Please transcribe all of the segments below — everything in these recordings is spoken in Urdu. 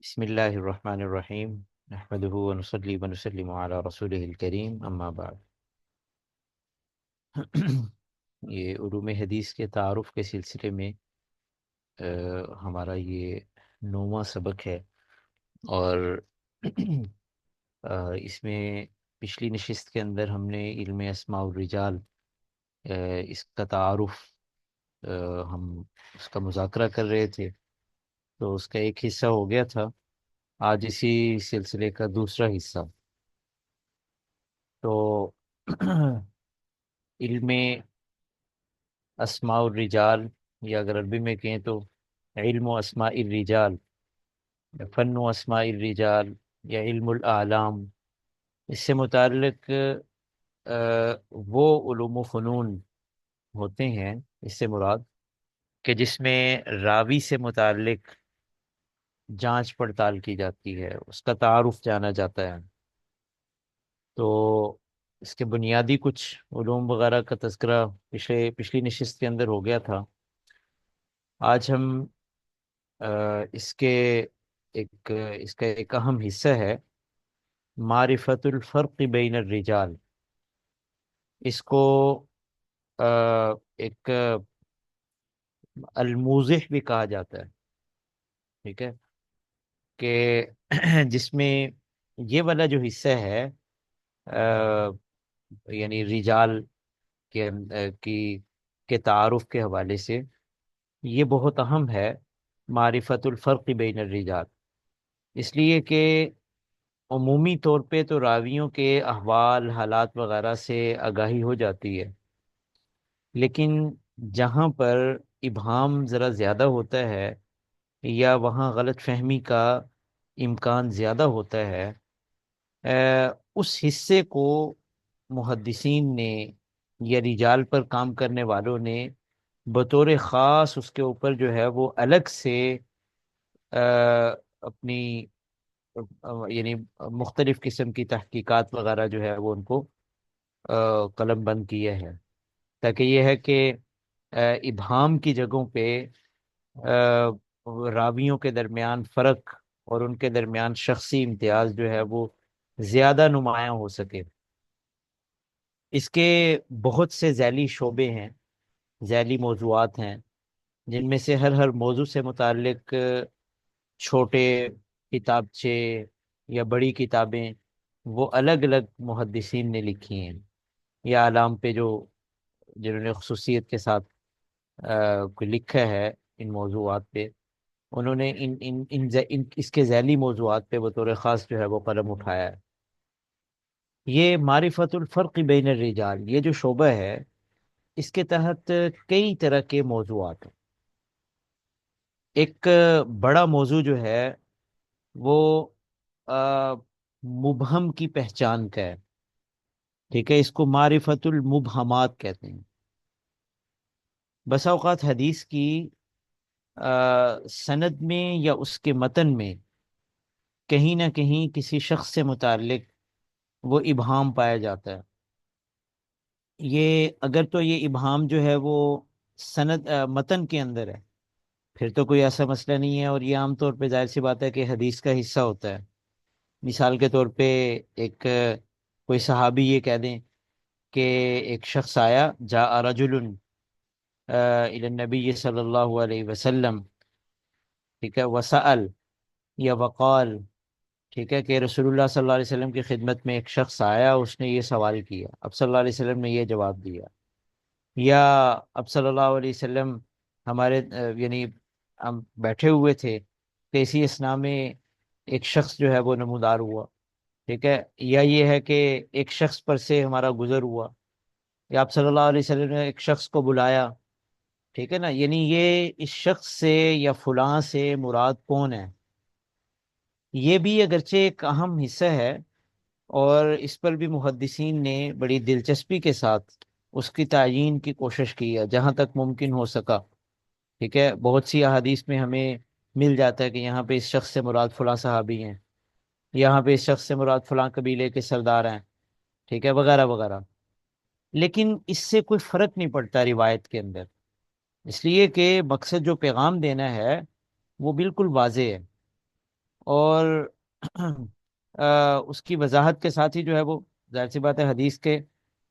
بسم اللہ الرحمن الرحیم نحمده ونصلي ونسلم على رسوله الکریم اما بعد۔ یہ علوم حدیث کے تعارف کے سلسلے میں ہمارا یہ 9واں سبق ہے، اور اس میں پچھلی نشست کے اندر ہم نے علم اسماء الرجال، اس کا تعارف، ہم اس کا مذاکرہ کر رہے تھے، تو اس کا ایک حصہ ہو گیا تھا۔ آج اسی سلسلے کا دوسرا حصہ تو علم اسماء الرجال، یا اگر عربی میں کہیں تو علم و اسماء الرجال، یا فن و اسماء الرجال، یا علم الاعلام، اس سے متعلق وہ علوم و فنون ہوتے ہیں، اس سے مراد کہ جس میں راوی سے متعلق جانچ پڑتال کی جاتی ہے، اس کا تعارف جانا جاتا ہے۔ تو اس کے بنیادی کچھ علوم وغیرہ کا تذکرہ پچھلی نشست کے اندر ہو گیا تھا۔ آج ہم اس کے اس کا ایک اہم حصہ ہے معرفت الفرق بین الرجال۔ اس کو ایک الموضح بھی کہا جاتا ہے، ٹھیک ہے، کہ جس میں یہ والا جو حصہ ہے، آ، یعنی رجال کے تعارف کے حوالے سے یہ بہت اہم ہے، معرفت الفرق بین الرجال، اس لیے کہ عمومی طور پہ تو راویوں کے احوال حالات وغیرہ سے آگاہی ہو جاتی ہے، لیکن جہاں پر ابہام ذرا زیادہ ہوتا ہے یا وہاں غلط فہمی کا امکان زیادہ ہوتا ہے، اس حصے کو محدثین نے یا رجال پر کام کرنے والوں نے بطور خاص اس کے اوپر جو ہے وہ الگ سے اپنی یعنی مختلف قسم کی تحقیقات وغیرہ جو ہے وہ ان کو قلم بند کیا ہے، تاکہ یہ ہے کہ ابہام کی جگہوں پہ راویوں کے درمیان فرق اور ان کے درمیان شخصی امتیاز جو ہے وہ زیادہ نمایاں ہو سکے۔ اس کے بہت سے ذیلی شعبے ہیں، ذیلی موضوعات ہیں، جن میں سے ہر موضوع سے متعلق چھوٹے کتابچے یا بڑی کتابیں وہ الگ الگ محدثین نے لکھی ہیں، یا اعلام پہ جنہوں نے خصوصیت کے ساتھ کوئی لکھا ہے ان موضوعات پہ، انہوں نے اس کے ذیلی موضوعات پہ بطور خاص جو ہے وہ قلم اٹھایا ہے۔ یہ معرفت الفرق بین الرجال، یہ جو شعبہ ہے، اس کے تحت کئی طرح کے موضوعات ہیں۔ ایک بڑا موضوع جو ہے وہ مبہم کی پہچان کا ہے، ٹھیک ہے، اس کو معرفت المبہمات کہتے ہیں۔ بسا اوقات حدیث کی سند میں یا اس کے متن میں کہیں نہ کہیں کسی شخص سے متعلق وہ ابہام پایا جاتا ہے۔ یہ اگر تو یہ ابہام جو ہے وہ سند متن کے اندر ہے، پھر تو کوئی ایسا مسئلہ نہیں ہے، اور یہ عام طور پہ ظاہر سی بات ہے کہ حدیث کا حصہ ہوتا ہے۔ مثال کے طور پہ ایک کوئی صحابی یہ کہہ دیں کہ ایک شخص آیا، جاء رجل الی النبی صلی اللہ علیہ وسلم، ٹھیک ہے، وسأل یا وقال، ٹھیک ہے، کہ رسول اللہ صلی اللہ علیہ وسلم کی خدمت میں ایک شخص آیا، اس نے یہ سوال کیا، اب صلی اللہ علیہ وسلم نے یہ جواب دیا، یا اب صلی اللہ علیہ وسلم ہمارے یعنی ہم بیٹھے ہوئے تھے کہ اسی اسنا میں ایک شخص جو ہے وہ نمودار ہوا، ٹھیک ہے، یا یہ ہے کہ ایک شخص پر سے ہمارا گزر ہوا، یا آپ صلی اللہ علیہ وسلم نے ایک شخص کو بلایا، ٹھیک ہے نا، یعنی یہ اس شخص سے یا فلاں سے مراد کون ہے، یہ بھی اگرچہ ایک اہم حصہ ہے، اور اس پر بھی محدثین نے بڑی دلچسپی کے ساتھ اس کی تعیین کی کوشش کی ہے جہاں تک ممکن ہو سکا، ٹھیک ہے۔ بہت سی احادیث میں ہمیں مل جاتا ہے کہ یہاں پہ اس شخص سے مراد فلاں صحابی ہیں، یہاں پہ اس شخص سے مراد فلاں قبیلے کے سردار ہیں، ٹھیک ہے، وغیرہ وغیرہ، لیکن اس سے کوئی فرق نہیں پڑتا روایت کے اندر، اس لیے کہ مقصد جو پیغام دینا ہے وہ بالکل واضح ہے، اور اس کی وضاحت کے ساتھ ہی جو ہے وہ ظاہر سی بات ہے حدیث کے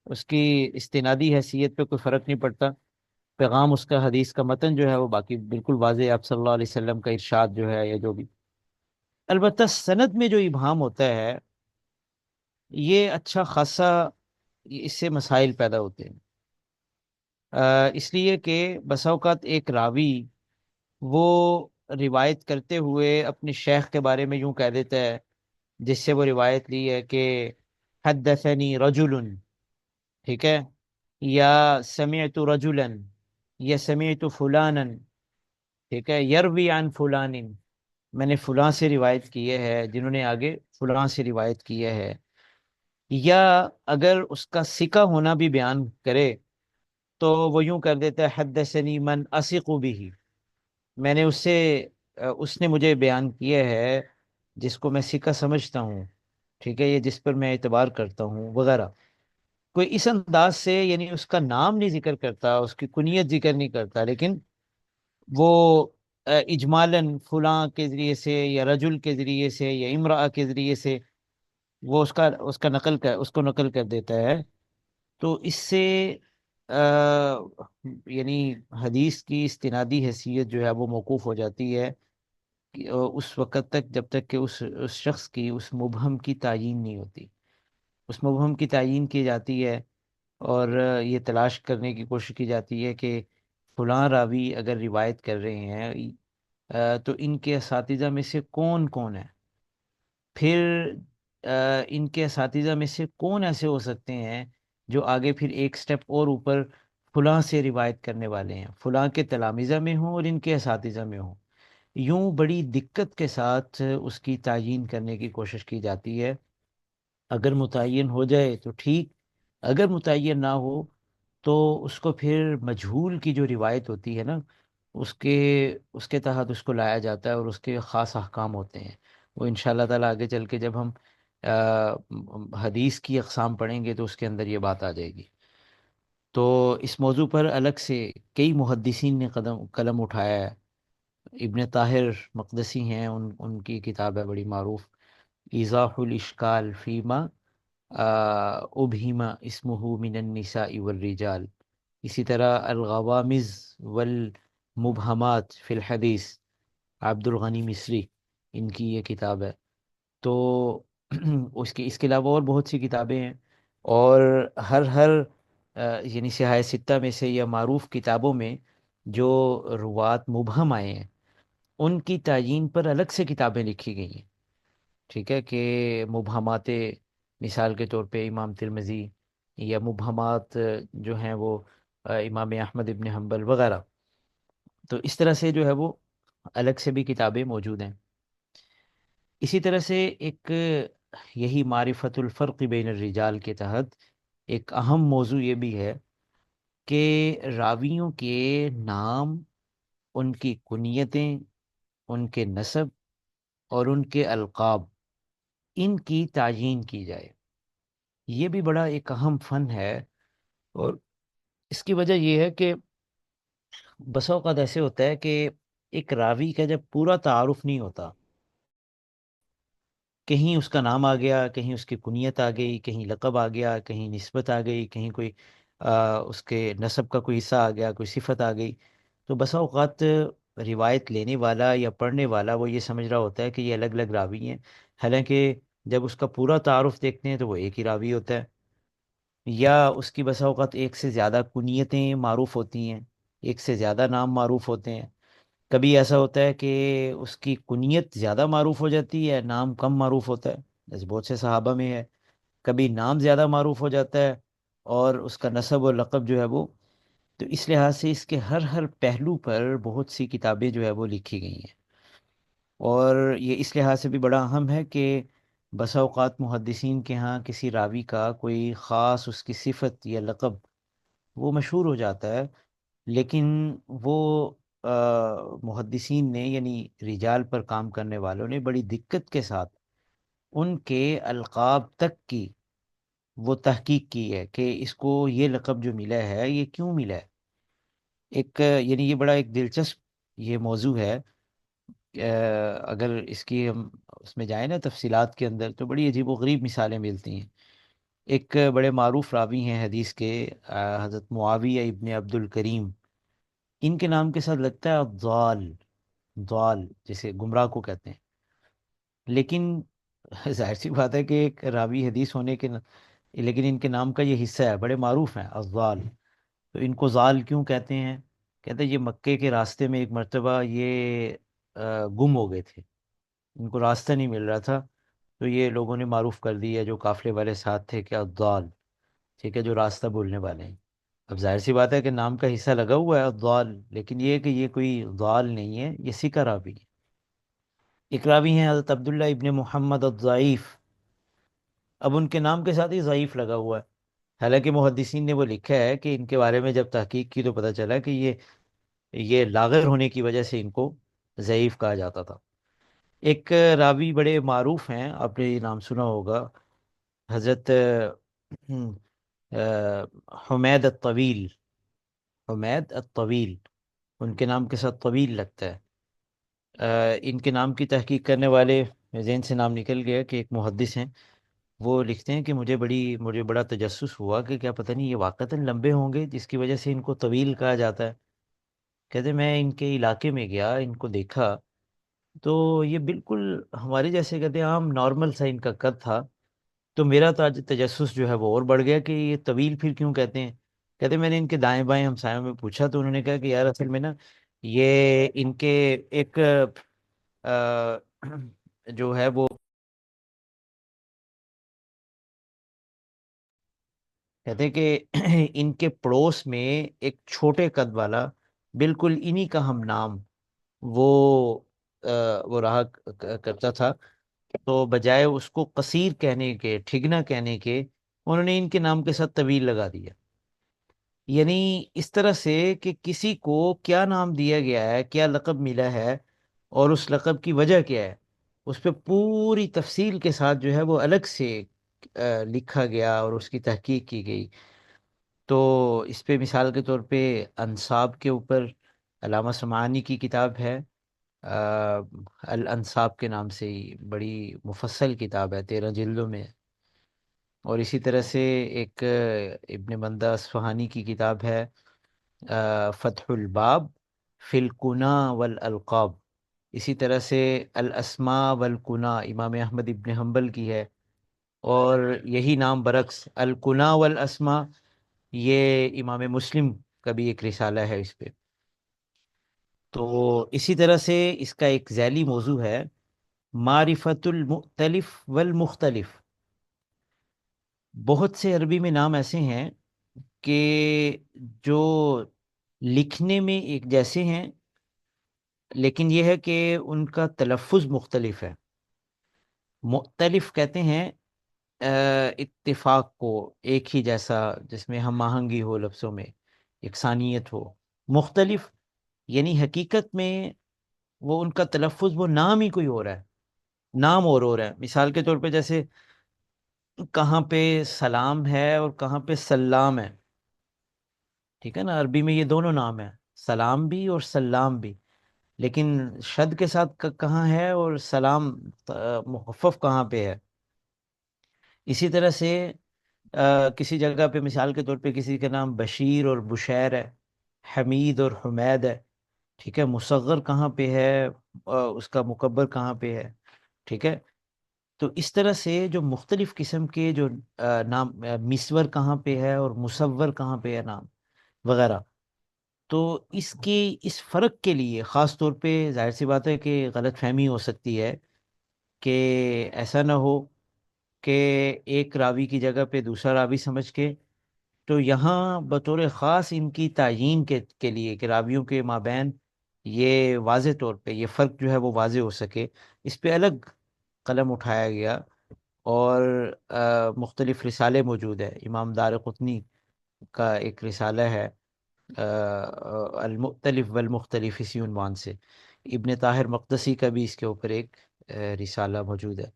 اس کی استنادی حیثیت پہ کوئی فرق نہیں پڑتا، پیغام اس کا حدیث کا متن جو ہے وہ باقی بالکل واضح ہے، آپ صلی اللہ علیہ وسلم کا ارشاد جو ہے یا جو بھی۔ البتہ سند میں جو ابہام ہوتا ہے یہ اچھا خاصا اس سے مسائل پیدا ہوتے ہیں، اس لیے کہ بسا اوقات ایک راوی وہ روایت کرتے ہوئے اپنے شیخ کے بارے میں یوں کہہ دیتا ہے جس سے وہ روایت لی ہے کہ حدثنی رجل، ٹھیک ہے، یا سمعت رجلا، یا سمعت فلانا، ٹھیک ہے، یروی عن فلان، میں نے فلاں سے روایت کیے ہے جنہوں نے آگے فلاں سے روایت کیے ہے، یا اگر اس کا ثقہ ہونا بھی بیان کرے تو وہ یوں کر دیتا ہے حدثنی من اثق به، میں نے اس سے اس نے مجھے بیان کیے ہے جس کو میں ثقہ سمجھتا ہوں، ٹھیک ہے، یہ جس پر میں اعتبار کرتا ہوں وغیرہ، کوئی اس انداز سے یعنی اس کا نام نہیں ذکر کرتا، اس کی کنیت ذکر نہیں کرتا، لیکن وہ اجمالاً فلاں کے ذریعے سے یا رجل کے ذریعے سے یا امرأہ کے ذریعے سے وہ اس کا اس کو نقل کر دیتا ہے، تو اس سے آ، یعنی حدیث کی استنادی حیثیت جو ہے وہ موقوف ہو جاتی ہے اس وقت تک جب تک کہ اس شخص کی اس مبہم کی تعیین نہیں ہوتی، اس مبہم کی تعیین کی جاتی ہے، اور یہ تلاش کرنے کی کوشش کی جاتی ہے کہ فلاں راوی اگر روایت کر رہے ہیں تو ان کے اساتذہ میں سے کون کون ہے، پھر ان کے اساتذہ میں سے کون ایسے ہو سکتے ہیں جو آگے پھر ایک سٹیپ اور اوپر فلاں سے روایت کرنے والے ہیں، فلاں کے تلامذہ میں ہوں اور ان کے اساتذہ میں ہوں، یوں بڑی دقت کے ساتھ اس کی تعیین کرنے کی کوشش کی جاتی ہے، اگر متعین ہو جائے تو ٹھیک، اگر متعین نہ ہو تو اس کو پھر مجہول کی جو روایت ہوتی ہے نا اس کے اس کے تحت اس کو لایا جاتا ہے، اور اس کے خاص احکام ہوتے ہیں، وہ انشاءاللہ تعالیٰ آگے چل کے جب ہم حدیث کی اقسام پڑھیں گے تو اس کے اندر یہ بات آ جائے گی۔ تو اس موضوع پر الگ سے کئی محدثین نے قلم اٹھایا ہے، ابن طاہر مقدسی ہیں، ان کی کتاب ہے بڑی معروف، ایضاح الاشکال فیما ابہیما اسمہ من النساء والرجال، اسی طرح الغوامز والمبہمات فی الحدیث، عبد الغنی مصری، ان کی یہ کتاب ہے۔ تو اس کے علاوہ اور بہت سی کتابیں ہیں، اور ہر یعنی سیاہ ستہ میں سے یا معروف کتابوں میں جو روات مبہم آئے ہیں ان کی تعیین پر الگ سے کتابیں لکھی گئی ہیں، ٹھیک ہے، کہ مبہمات مثال کے طور پہ امام ترمذی، یا مبہمات جو ہیں وہ امام احمد ابن حنبل وغیرہ، تو اس طرح سے جو ہے وہ الگ سے بھی کتابیں موجود ہیں۔ اسی طرح سے ایک یہی معرفت الفرق بین الرجال کے تحت ایک اہم موضوع یہ بھی ہے کہ راویوں کے نام، ان کی کنیتیں، ان کے نسب اور ان کے القاب، ان کی تعیین کی جائے، یہ بھی بڑا ایک اہم فن ہے، اور اس کی وجہ یہ ہے کہ بسا اوقات ایسے ہوتا ہے کہ ایک راوی کا جب پورا تعارف نہیں ہوتا، کہیں اس کا نام آ گیا، کہیں اس کی کنیت آ گئی، کہیں لقب آ گیا، کہیں نسبت آ گئی، کہیں کوئی اس کے نسب کا کوئی حصہ آ گیا، کوئی صفت آ گئی، تو بسا اوقات روایت لینے والا یا پڑھنے والا وہ یہ سمجھ رہا ہوتا ہے کہ یہ الگ الگ راوی ہیں، حالانکہ جب اس کا پورا تعارف دیکھتے ہیں تو وہ ایک ہی راوی ہوتا ہے، یا اس کی بسا اوقات ایک سے زیادہ کنیتیں معروف ہوتی ہیں، ایک سے زیادہ نام معروف ہوتے ہیں، کبھی ایسا ہوتا ہے کہ اس کی کنیت زیادہ معروف ہو جاتی ہے، نام کم معروف ہوتا ہے، جیسے بہت سے صحابہ میں ہے، کبھی نام زیادہ معروف ہو جاتا ہے اور اس کا نسب و لقب جو ہے وہ، تو اس لحاظ سے اس کے ہر پہلو پر بہت سی کتابیں جو ہے وہ لکھی گئی ہیں، اور یہ اس لحاظ سے بھی بڑا اہم ہے کہ بسا اوقات محدثین کے ہاں کسی راوی کا کوئی خاص اس کی صفت یا لقب وہ مشہور ہو جاتا ہے، لیکن وہ محدثین نے یعنی رجال پر کام کرنے والوں نے بڑی دقت کے ساتھ ان کے القاب تک کی وہ تحقیق کی ہے کہ اس کو یہ لقب جو ملا ہے یہ کیوں ملا ہے، ایک یعنی یہ بڑا ایک دلچسپ یہ موضوع ہے، اگر اس کی ہم اس میں جائیں نا تفصیلات کے اندر، تو بڑی عجیب و غریب مثالیں ملتی ہیں۔ ایک بڑے معروف راوی ہیں حدیث کے، حضرت معاویہ ابن عبد الکریم، ان کے نام کے ساتھ لگتا ہے الضال، ضال جسے گمراہ کو کہتے ہیں، لیکن ظاہر سی بات ہے کہ ایک راوی حدیث ہونے کے لیکن ان کے نام کا یہ حصہ ہے، بڑے معروف ہیں الضال۔ تو ان کو ضال کیوں کہتے ہیں؟ کہتے ہیں یہ مکے کے راستے میں ایک مرتبہ یہ گم ہو گئے تھے، ان کو راستہ نہیں مل رہا تھا، تو یہ لوگوں نے معروف کر دیا جو قافلے والے ساتھ تھے کہ الضال، ٹھیک ہے، جو راستہ بھولنے والے ہیں۔ اب ظاہر سی بات ہے کہ نام کا حصہ لگا ہوا ہے الضال، لیکن یہ کہ یہ کوئی ضال نہیں ہے، یہ سکہ راوی ہے۔ ایک راوی ہیں حضرت عبداللہ ابن محمد الضعیف، اب ان کے نام کے ساتھ ہی ضعیف لگا ہوا ہے، حالانکہ محدثین نے وہ لکھا ہے کہ ان کے بارے میں جب تحقیق کی تو پتہ چلا کہ یہ لاغر ہونے کی وجہ سے ان کو ضعیف کہا جاتا تھا۔ ایک راوی بڑے معروف ہیں، آپ نے یہ نام سنا ہوگا، حضرت حمید الطویل، حمید الطویل، ان کے نام کے ساتھ طویل لگتا ہے۔ ان کے نام کی تحقیق کرنے والے، ذہن سے نام نکل گیا، کہ ایک محدث ہیں، وہ لکھتے ہیں کہ مجھے بڑا تجسس ہوا کہ کیا پتہ نہیں یہ واقعتاً لمبے ہوں گے جس کی وجہ سے ان کو طویل کہا جاتا ہے۔ کہتے میں ان کے علاقے میں گیا، ان کو دیکھا تو یہ بالکل ہمارے جیسے کہتے ہیں عام نارمل سا ان کا قد تھا، تو میرا تجسس جو ہے وہ اور بڑھ گیا کہ یہ طویل پھر کیوں کہتے ہیں۔ کہتے میں نے ان کے دائیں بائیں ہمسایوں میں پوچھا تو انہوں نے کہا کہ یار اصل میں نا یہ ان کے ایک آ، جو ہے وہ، کہتے ہیں کہ ان کے پڑوس میں ایک چھوٹے قد والا بالکل انہی کا ہم نام وہ وہ رہا کرتا تھا، تو بجائے اس کو قصیر کہنے کے، ٹھگنا کہنے کے، انہوں نے ان کے نام کے ساتھ طویل لگا دیا۔ یعنی اس طرح سے کہ کسی کو کیا نام دیا گیا ہے، کیا لقب ملا ہے، اور اس لقب کی وجہ کیا ہے، اس پہ پوری تفصیل کے ساتھ جو ہے وہ الگ سے لکھا گیا اور اس کی تحقیق کی گئی۔ تو اس پہ مثال کے طور پہ انصاب کے اوپر علامہ سمعانی کی کتاب ہے، آ، الانصاب کے نام سے ہی، بڑی مفصل کتاب ہے، 13 جلدوں میں۔ اور اسی طرح سے ایک ابن مندہ اصفہانی کی کتاب ہے، فتح الباب فی الکنا والالقاب۔ اسی طرح سے الاسماء والکنا امام احمد ابن حنبل کی ہے، اور یہی نام برعکس الکنا والاسماء یہ امام مسلم کا بھی ایک رسالہ ہے اس پہ۔ تو اسی طرح سے اس کا ایک ذیلی موضوع ہے معرفت المختلف والمختلف۔ بہت سے عربی میں نام ایسے ہیں کہ جو لکھنے میں ایک جیسے ہیں، لیکن یہ ہے کہ ان کا تلفظ مختلف ہے۔ مختلف کہتے ہیں اتفاق کو، ایک ہی جیسا، جس میں ہم آہنگی ہو لفظوں میں، یکسانیت ہو۔ مختلف یعنی حقیقت میں وہ ان کا تلفظ، وہ نام ہی کوئی اور ہے، نام اور ہے۔ مثال کے طور پہ جیسے کہاں پہ سلام ہے اور کہاں پہ سلام ہے، ٹھیک ہے نا، عربی میں یہ دونوں نام ہیں، سلام بھی اور سلام بھی، لیکن شد کے ساتھ کہاں ہے اور سلام مخفف کہاں پہ ہے۔ اسی طرح سے کسی جگہ پہ مثال کے طور پہ کسی کا نام بشیر اور بشیر ہے، حمید اور حمید ہے، ٹھیک ہے، مصغر کہاں پہ ہے، اس کا مکبر کہاں پہ ہے، ٹھیک ہے۔ تو اس طرح سے جو مختلف قسم کے جو نام، مصور کہاں پہ ہے اور مصور کہاں پہ ہے نام وغیرہ، تو اس فرق کے لیے خاص طور پہ ظاہر سی بات ہے کہ غلط فہمی ہو سکتی ہے کہ ایسا نہ ہو کہ ایک راوی کی جگہ پہ دوسرا راوی سمجھ کے، تو یہاں بطور خاص ان کی تعیین کے لیے کہ راویوں کے مابین یہ واضح طور پہ یہ فرق جو ہے وہ واضح ہو سکے، اس پہ الگ قلم اٹھایا گیا، اور مختلف رسالے موجود ہیں۔ امام دارقطنی کا ایک رسالہ ہے المختلف والمختلف، اسی عنوان سے۔ ابن طاہر مقدسی کا بھی اس کے اوپر ایک رسالہ موجود ہے۔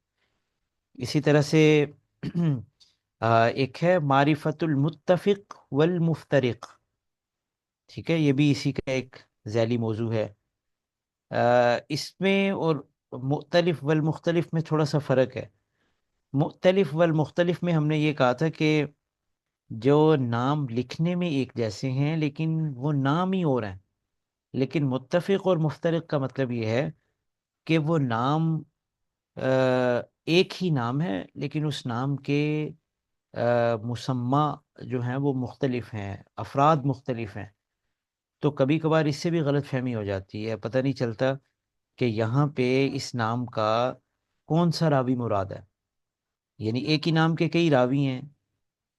اسی طرح سے ایک ہے معرفت المتفق والمفترق، ٹھیک ہے، یہ بھی اسی کا ایک ذیلی موضوع ہے۔ اس میں اور مختلف والمختلف میں تھوڑا سا فرق ہے. مختلف والمختلف میں ہم نے یہ کہا تھا کہ جو نام لکھنے میں ایک جیسے ہیں لیکن وہ نام ہی اور ہیں. لیکن متفق اور مفترق کا مطلب یہ ہے کہ وہ نام ایک ہی نام ہے لیکن اس نام کے مسمہ جو ہیں وہ مختلف ہیں، افراد مختلف ہیں. تو کبھی کبھار اس سے بھی غلط فہمی ہو جاتی ہے، پتہ نہیں چلتا کہ یہاں پہ اس نام کا کون سا راوی مراد ہے. یعنی ایک ہی نام کے کئی راوی ہیں.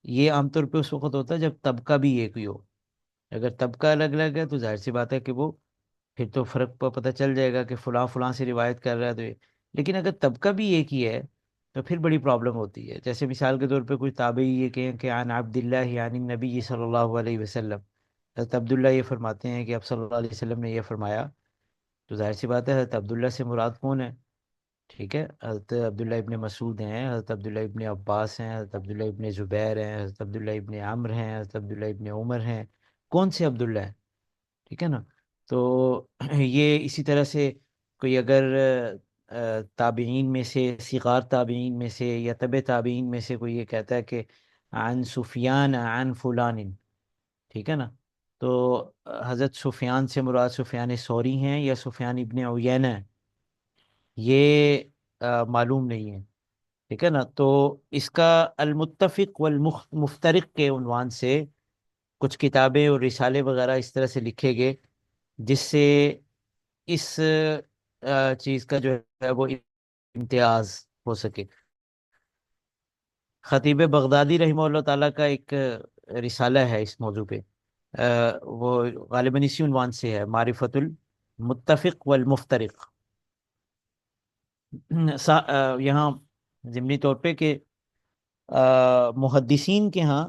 یہ عام طور پہ اس وقت ہوتا ہے جب طبقہ بھی ایک ہی ہو. اگر طبقہ الگ الگ ہے تو ظاہر سی بات ہے کہ وہ پھر تو فرق پتہ چل جائے گا کہ فلاں فلاں سے روایت کر رہا ہے تو لیکن اگر طبقہ بھی ایک ہی ہے تو پھر بڑی پرابلم ہوتی ہے. جیسے مثال کے طور پہ کوئی تابعی یہ کہیں کہ عن عبداللہ عن النبی صلی اللہ علیہ وسلم، حضرت عبداللہ یہ فرماتے ہیں کہ اب صلی اللہ علیہ وسلم نے یہ فرمایا. تو ظاہر سی بات ہے حضرت عبداللہ سے مراد کون ہے؟ ٹھیک ہے، حضرت عبداللہ ابن مسعود ہیں، حضرت عبداللہ ابن عباس ہیں، حضرت عبداللہ ابن زبیر ہیں، حضرت عبداللہ ابن عمر ہیں، حضرت عبداللہ ابن عمر ہیں. کون سے عبداللہ ہیں؟ ٹھیک ہے نا. تو یہ اسی طرح سے کوئی اگر تابعین میں سے، صغار تابعین میں سے یا تبع تابعین میں سے کوئی یہ کہتا ہے کہ عن سفیان عن فلان، ٹھیک ہے نا. تو حضرت سفیان سے مراد سفیان ثوری ہیں یا سفیان ابن عیینہ ہیں، یہ معلوم نہیں ہے. ٹھیک ہے نا. تو اس کا المتفق والمفترق کے عنوان سے کچھ کتابیں اور رسالے وغیرہ اس طرح سے لکھے گئے جس سے اس چیز کا جو ہے وہ امتیاز ہو سکے. خطیب بغدادی رحمہ اللہ تعالیٰ کا ایک رسالہ ہے اس موضوع پہ، وہ غالباً اسی عنوان سے ہے، معرفت المتفق والمفترق. یہاں ضمنی طور پہ کہ محدثین کے ہاں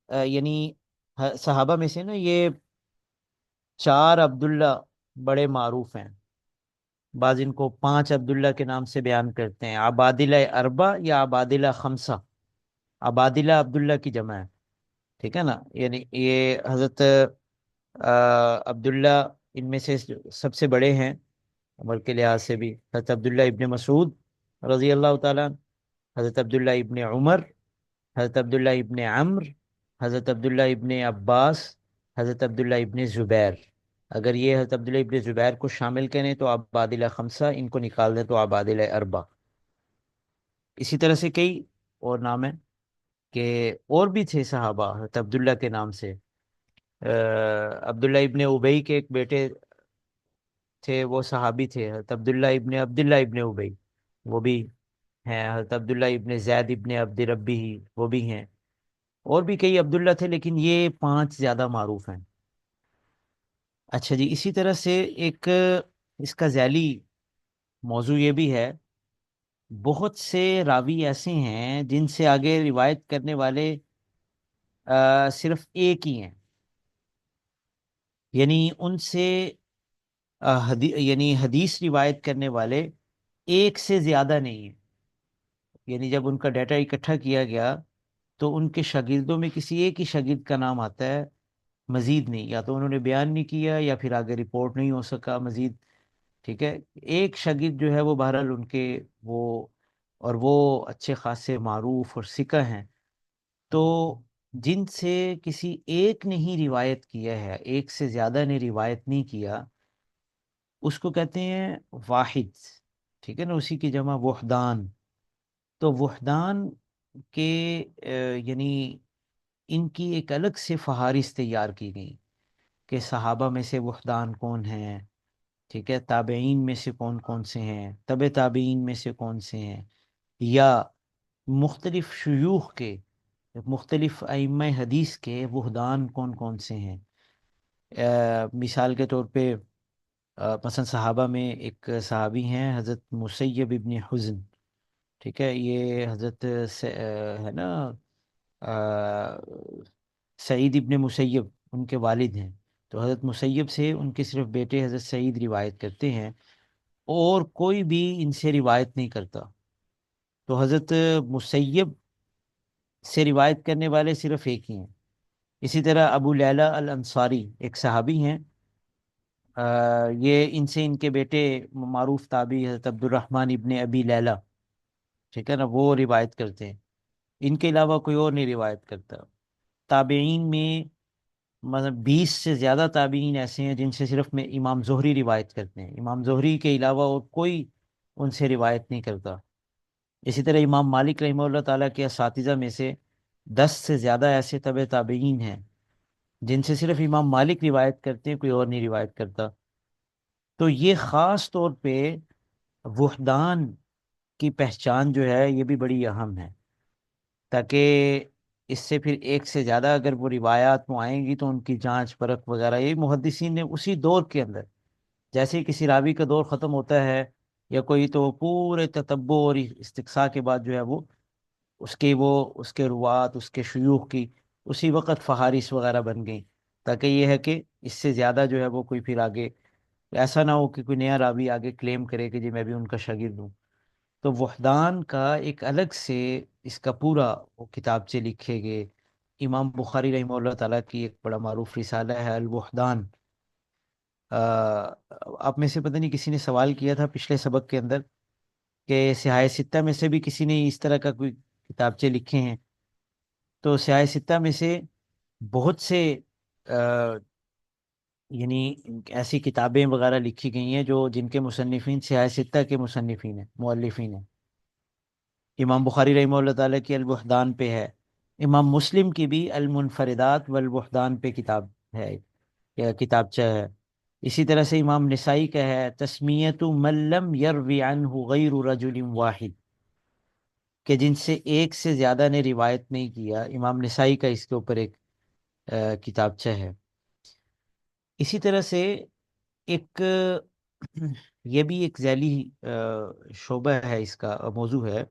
یعنی صحابہ میں سے نا یہ چار عبداللہ بڑے معروف ہیں. بعض ان کو پانچ عبداللہ کے نام سے بیان کرتے ہیں، عبادلہ اربع یا عبادلہ خمسہ. عبادلہ عبداللہ کی جمع ہے. ٹھیک ہے نا. یعنی یہ حضرت عبداللہ ان میں سے سب سے بڑے ہیں عمر کے لحاظ سے بھی. حضرت عبداللہ ابن مسعود رضی اللہ تعالیٰ عنہ، حضرت عبداللہ ابن عمر، حضرت عبداللہ ابن عمر، حضرت عبداللہ ابن عباس، حضرت عبداللہ ابن زبیر. اگر یہ حضرت عبداللہ ابن زبیر کو شامل کریں تو عبادلہ خمسہ، ان کو نکال دیں تو عبادلہ اربع. اسی طرح سے کئی اور نام ہیں کہ اور بھی تھے صحابہ حضرت عبداللہ کے نام سے. عبداللہ ابن ابئی کے ایک بیٹے تھے، وہ صحابی تھے، حضرت عبداللہ ابن ابئی، وہ بھی ہیں. حضرت عبداللہ ابن زید ابن عبد ربی، وہ بھی ہیں. اور بھی کئی عبداللہ تھے لیکن یہ پانچ زیادہ معروف ہیں. اچھا جی، اسی طرح سے ایک اس کا ذیلی موضوع یہ بھی ہے، بہت سے راوی ایسے ہیں جن سے آگے روایت کرنے والے صرف ایک ہی ہیں. یعنی ان سے یعنی حدیث روایت کرنے والے ایک سے زیادہ نہیں ہیں. یعنی جب ان کا ڈیٹا اکٹھا کیا گیا تو ان کے شاگردوں میں کسی ایک ہی شاگرد کا نام آتا ہے، مزید نہیں. یا تو انہوں نے بیان نہیں کیا یا پھر آگے رپورٹ نہیں ہو سکا مزید. ٹھیک ہے. ایک شاگرد جو ہے وہ بہرحال ان کے وہ، اور وہ اچھے خاصے معروف اور ثقہ ہیں. تو جن سے کسی ایک نے ہی روایت کیا ہے، ایک سے زیادہ نے روایت نہیں کیا، اس کو کہتے ہیں واحد. ٹھیک ہے نا. اسی کی جمع وحدان. تو وحدان کے یعنی ان کی ایک الگ سے فہارست تیار کی گئی کہ صحابہ میں سے وحدان کون ہیں، ٹھیک ہے، تابعین میں سے کون کون سے ہیں، تبع تابعین میں سے کون سے ہیں، یا مختلف شیوخ کے، مختلف ائمہ حدیث کے وحدان کون کون سے ہیں. مثال کے طور پہ مثلا صحابہ میں ایک صحابی ہیں حضرت مسیب ابن حزن. ٹھیک ہے. یہ حضرت ہے نا آ، سعید ابن مسیب ان کے والد ہیں. تو حضرت مسیب سے ان کے صرف بیٹے حضرت سعید روایت کرتے ہیں اور کوئی بھی ان سے روایت نہیں کرتا. تو حضرت مسیب سے روایت کرنے والے صرف ایک ہی ہیں. اسی طرح ابو لیلہ الانصاری ایک صحابی ہیں، یہ ان سے ان کے بیٹے معروف تابعی حضرت عبد الرحمن ابن ابی لیلہ، ٹھیک ہے نا، وہ روایت کرتے ہیں، ان کے علاوہ کوئی اور نہیں روایت کرتا۔ تابعین میں مطلب 20 سے زیادہ تابعین ایسے ہیں جن سے صرف میں امام زہری روایت کرتے ہیں، امام زہری کے علاوہ اور کوئی ان سے روایت نہیں کرتا۔ اسی طرح امام مالک رحمہ اللہ تعالیٰ کے اساتذہ میں سے 10 سے زیادہ ایسے تابعین ہیں جن سے صرف امام مالک روایت کرتے ہیں، کوئی اور نہیں روایت کرتا۔ تو یہ خاص طور پہ وحدان کی پہچان جو ہے یہ بھی بڑی اہم ہے، تاکہ اس سے پھر ایک سے زیادہ اگر وہ روایات میں آئیں گی تو ان کی جانچ پرکھ وغیرہ یہ محدثین نے اسی دور کے اندر، جیسے ہی کسی راوی کا دور ختم ہوتا ہے یا کوئی، تو پورے تتبع اور استقصاء کے بعد جو ہے اس کے روات، اس کے شیوخ کی اسی وقت فہارس وغیرہ بن گئی، تاکہ یہ ہے کہ اس سے زیادہ جو ہے وہ کوئی پھر آگے ایسا نہ ہو کہ کوئی نیا راوی آگے کلیم کرے کہ جی میں بھی ان کا شاگرد ہوں۔ تو وحدان کا ایک الگ سے اس کا پورا وہ کتابچے لکھے گئے۔ امام بخاری رحمہ اللہ تعالیٰ کی ایک بڑا معروف رسالہ ہے الوحدان۔ آپ میں سے پتہ نہیں کسی نے سوال کیا تھا پچھلے سبق کے اندر کہ سیاہ ستہ میں سے بھی کسی نے اس طرح کا کوئی کتابچے لکھے ہیں، تو سیاہ ستہ میں سے بہت سے یعنی ایسی کتابیں وغیرہ لکھی گئی ہیں جو جن کے مصنفین سیاہ ستہ کے مصنفین ہیں، مؤلفین ہیں۔ امام بخاری رحمہ اللہ تعالیٰ کی الوحدان پہ ہے، امام مسلم کی بھی المنفردات والوحدان پہ کتاب ہے یا کتابچہ ہے۔ اسی طرح سے امام نسائی کا ہے تسمیت من لم یروی عنہ غیر رجل واحد، کہ جن سے ایک سے زیادہ نے روایت نہیں کیا، امام نسائی کا اس کے اوپر ایک کتابچہ ہے۔ اسی طرح سے ایک یہ بھی ایک ذیلی شعبہ ہے، اس کا موضوع ہے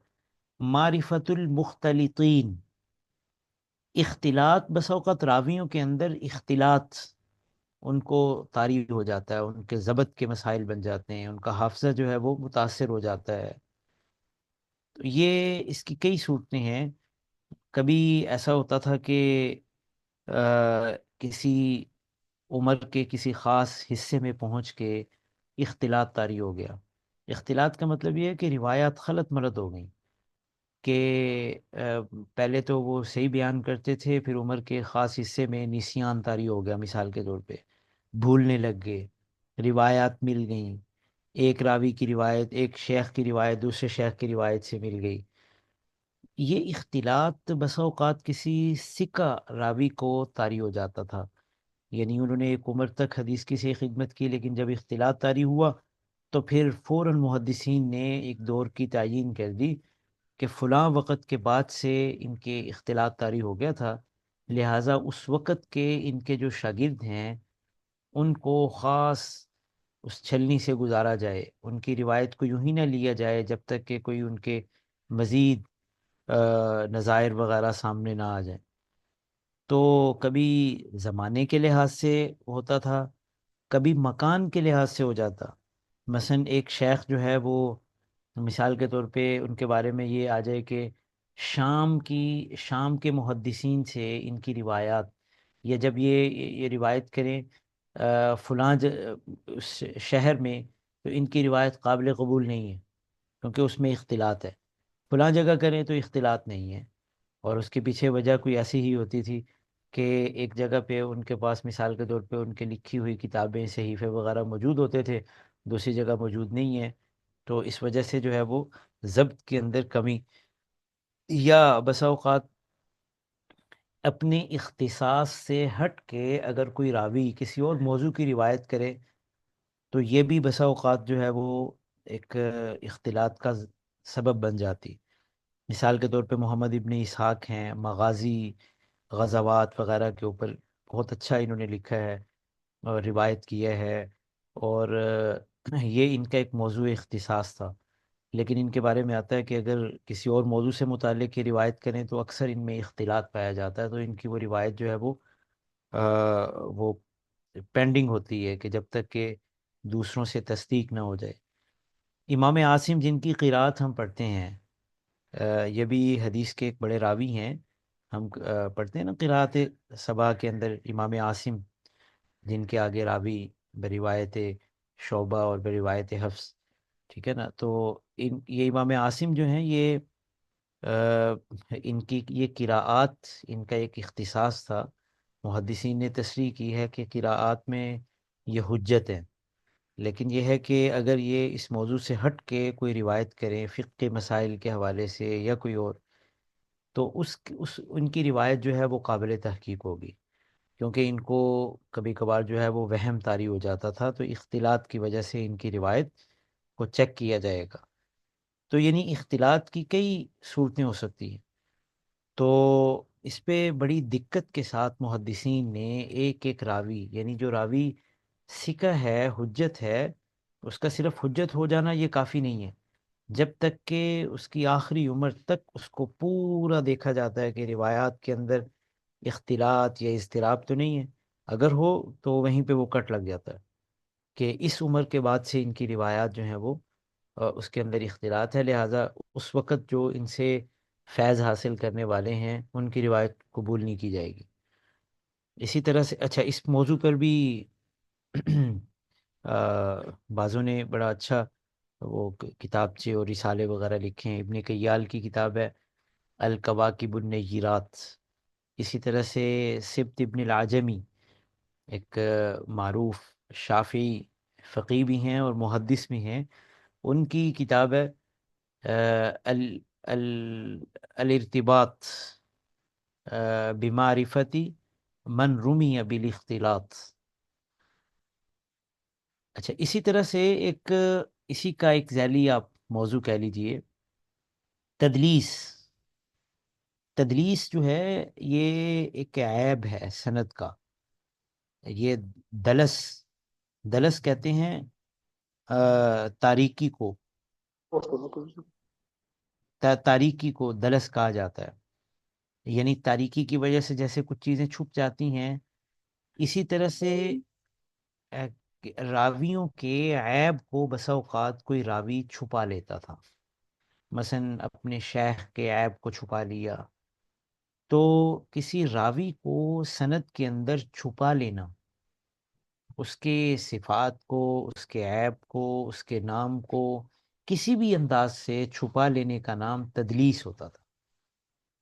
معرفت المختلطین۔ اختلاط، بس اوقات راویوں کے اندر اختلاط ان کو طاری ہو جاتا ہے، ان کے ضبط کے مسائل بن جاتے ہیں، ان کا حافظہ جو ہے وہ متاثر ہو جاتا ہے۔ تو یہ اس کی کئی صورتیں ہیں۔ کبھی ایسا ہوتا تھا کہ کسی عمر کے کسی خاص حصے میں پہنچ کے اختلاط طاری ہو گیا۔ اختلاط کا مطلب یہ ہے کہ روایات خلط ملط ہو گئیں، کہ پہلے تو وہ صحیح بیان کرتے تھے، پھر عمر کے خاص حصے میں نسیان طاری ہو گیا، مثال کے طور پہ بھولنے لگ گئے، روایات مل گئیں، ایک راوی کی روایت، ایک شیخ کی روایت دوسرے شیخ کی روایت سے مل گئی۔ یہ اختلاط بسا اوقات کسی سکہ راوی کو طاری ہو جاتا تھا، یعنی انہوں نے ایک عمر تک حدیث کی صحیح خدمت کی، لیکن جب اختلاط طاری ہوا تو پھر فوراً محدثین نے ایک دور کی تعیین کر دی کہ فلاں وقت کے بعد سے ان کے اختلاط طاری ہو گیا تھا، لہٰذا اس وقت کے ان کے جو شاگرد ہیں ان کو خاص اس چھلنی سے گزارا جائے، ان کی روایت کو یوں ہی نہ لیا جائے جب تک کہ کوئی ان کے مزید نظائر وغیرہ سامنے نہ آ جائیں۔ تو کبھی زمانے کے لحاظ سے ہوتا تھا، کبھی مکان کے لحاظ سے ہو جاتا۔ مثلا ایک شیخ جو ہے وہ، مثال کے طور پہ ان کے بارے میں یہ آ جائے کہ شام کے محدثین سے ان کی روایات، یا جب یہ روایت کریں فلاں اس شہر میں، تو ان کی روایت قابل قبول نہیں ہے کیونکہ اس میں اختلاط ہے، فلاں جگہ کریں تو اختلاط نہیں ہے۔ اور اس کے پیچھے وجہ کوئی ایسی ہی ہوتی تھی کہ ایک جگہ پہ ان کے پاس مثال کے طور پہ ان کے لکھی ہوئی کتابیں، صحیفے وغیرہ موجود ہوتے تھے، دوسری جگہ موجود نہیں ہے، تو اس وجہ سے جو ہے وہ ضبط کے اندر کمی، یا بسا اوقات اپنے اختصاص سے ہٹ کے اگر کوئی راوی کسی اور موضوع کی روایت کرے تو یہ بھی بسا اوقات جو ہے وہ ایک اختلاط کا سبب بن جاتی۔ مثال کے طور پہ محمد ابن اسحاق ہیں، مغازی، غزوات وغیرہ کے اوپر بہت اچھا انہوں نے لکھا ہے اور روایت کیا ہے، اور یہ ان کا ایک موضوع اختصاص تھا، لیکن ان کے بارے میں آتا ہے کہ اگر کسی اور موضوع سے متعلق یہ روایت کریں تو اکثر ان میں اختلاط پایا جاتا ہے، تو ان کی وہ روایت جو ہے وہ پینڈنگ ہوتی ہے کہ جب تک کہ دوسروں سے تصدیق نہ ہو جائے۔ امام عاصم جن کی قرات ہم پڑھتے ہیں، یہ بھی حدیث کے ایک بڑے راوی ہیں۔ ہم پڑھتے ہیں نا قرات صبا کے اندر امام عاصم جن کے آگے راوی بروایت شعبہ اور بروایت حفص، ٹھیک ہے نا. تو یہ امام عاصم جو ہیں یہ ان کی یہ قراءات، ان کا ایک اختصاص تھا. محدثین نے تصریح کی ہے کہ قراءات میں یہ حجت ہے، لیکن یہ ہے کہ اگر یہ اس موضوع سے ہٹ کے کوئی روایت کریں فقہ کے مسائل کے حوالے سے یا کوئی اور، تو ان کی روایت جو ہے وہ قابل تحقیق ہوگی، کیونکہ ان کو کبھی کبھار جو ہے وہ وہم طاری ہو جاتا تھا، تو اختلاط کی وجہ سے ان کی روایت کو چیک کیا جائے گا. تو یعنی اختلاط کی کئی صورتیں ہو سکتی ہیں. تو اس پہ بڑی دقت کے ساتھ محدثین نے ایک ایک راوی، یعنی جو راوی ثقہ ہے حجت ہے، اس کا صرف حجت ہو جانا یہ کافی نہیں ہے، جب تک کہ اس کی آخری عمر تک اس کو پورا دیکھا جاتا ہے کہ روایات کے اندر اختلاط یا اضطراب تو نہیں ہے. اگر ہو تو وہیں پہ وہ کٹ لگ جاتا ہے کہ اس عمر کے بعد سے ان کی روایات جو ہیں وہ اس کے اندر اختلاط ہے، لہٰذا اس وقت جو ان سے فیض حاصل کرنے والے ہیں ان کی روایت قبول نہیں کی جائے گی. اسی طرح سے اچھا اس موضوع پر بھی بعضوں نے بڑا اچھا وہ کتابچے اور رسالے وغیرہ لکھے ہیں. ابن کیال کی کتاب ہے الکواکب النیرات. اسی طرح سے سبت ابن العجمی ایک معروف شافعی فقی بھی ہیں اور محدث بھی ہیں، ان کی کتاب ہے ال ال الارتباط بمعرفتی من رمی بالاختلاط. اچھا اسی طرح سے ایک اسی کا ایک ذیلی آپ موضوع کہہ لیجئے، تدلیس. تدلیس جو ہے یہ ایک عیب ہے سند کا. یہ دلس، دلس کہتے ہیں تاریکی کو، تاریکی کو دلس کہا جاتا ہے. یعنی تاریکی کی وجہ سے جیسے کچھ چیزیں چھپ جاتی ہیں، اسی طرح سے اہ، راویوں کے عیب کو بسا اوقات کوئی راوی چھپا لیتا تھا. مثلا اپنے شیخ کے عیب کو چھپا لیا. تو کسی راوی کو سند کے اندر چھپا لینا، اس کے صفات کو، اس کے عیب کو، اس کے نام کو کسی بھی انداز سے چھپا لینے کا نام تدلیس ہوتا تھا.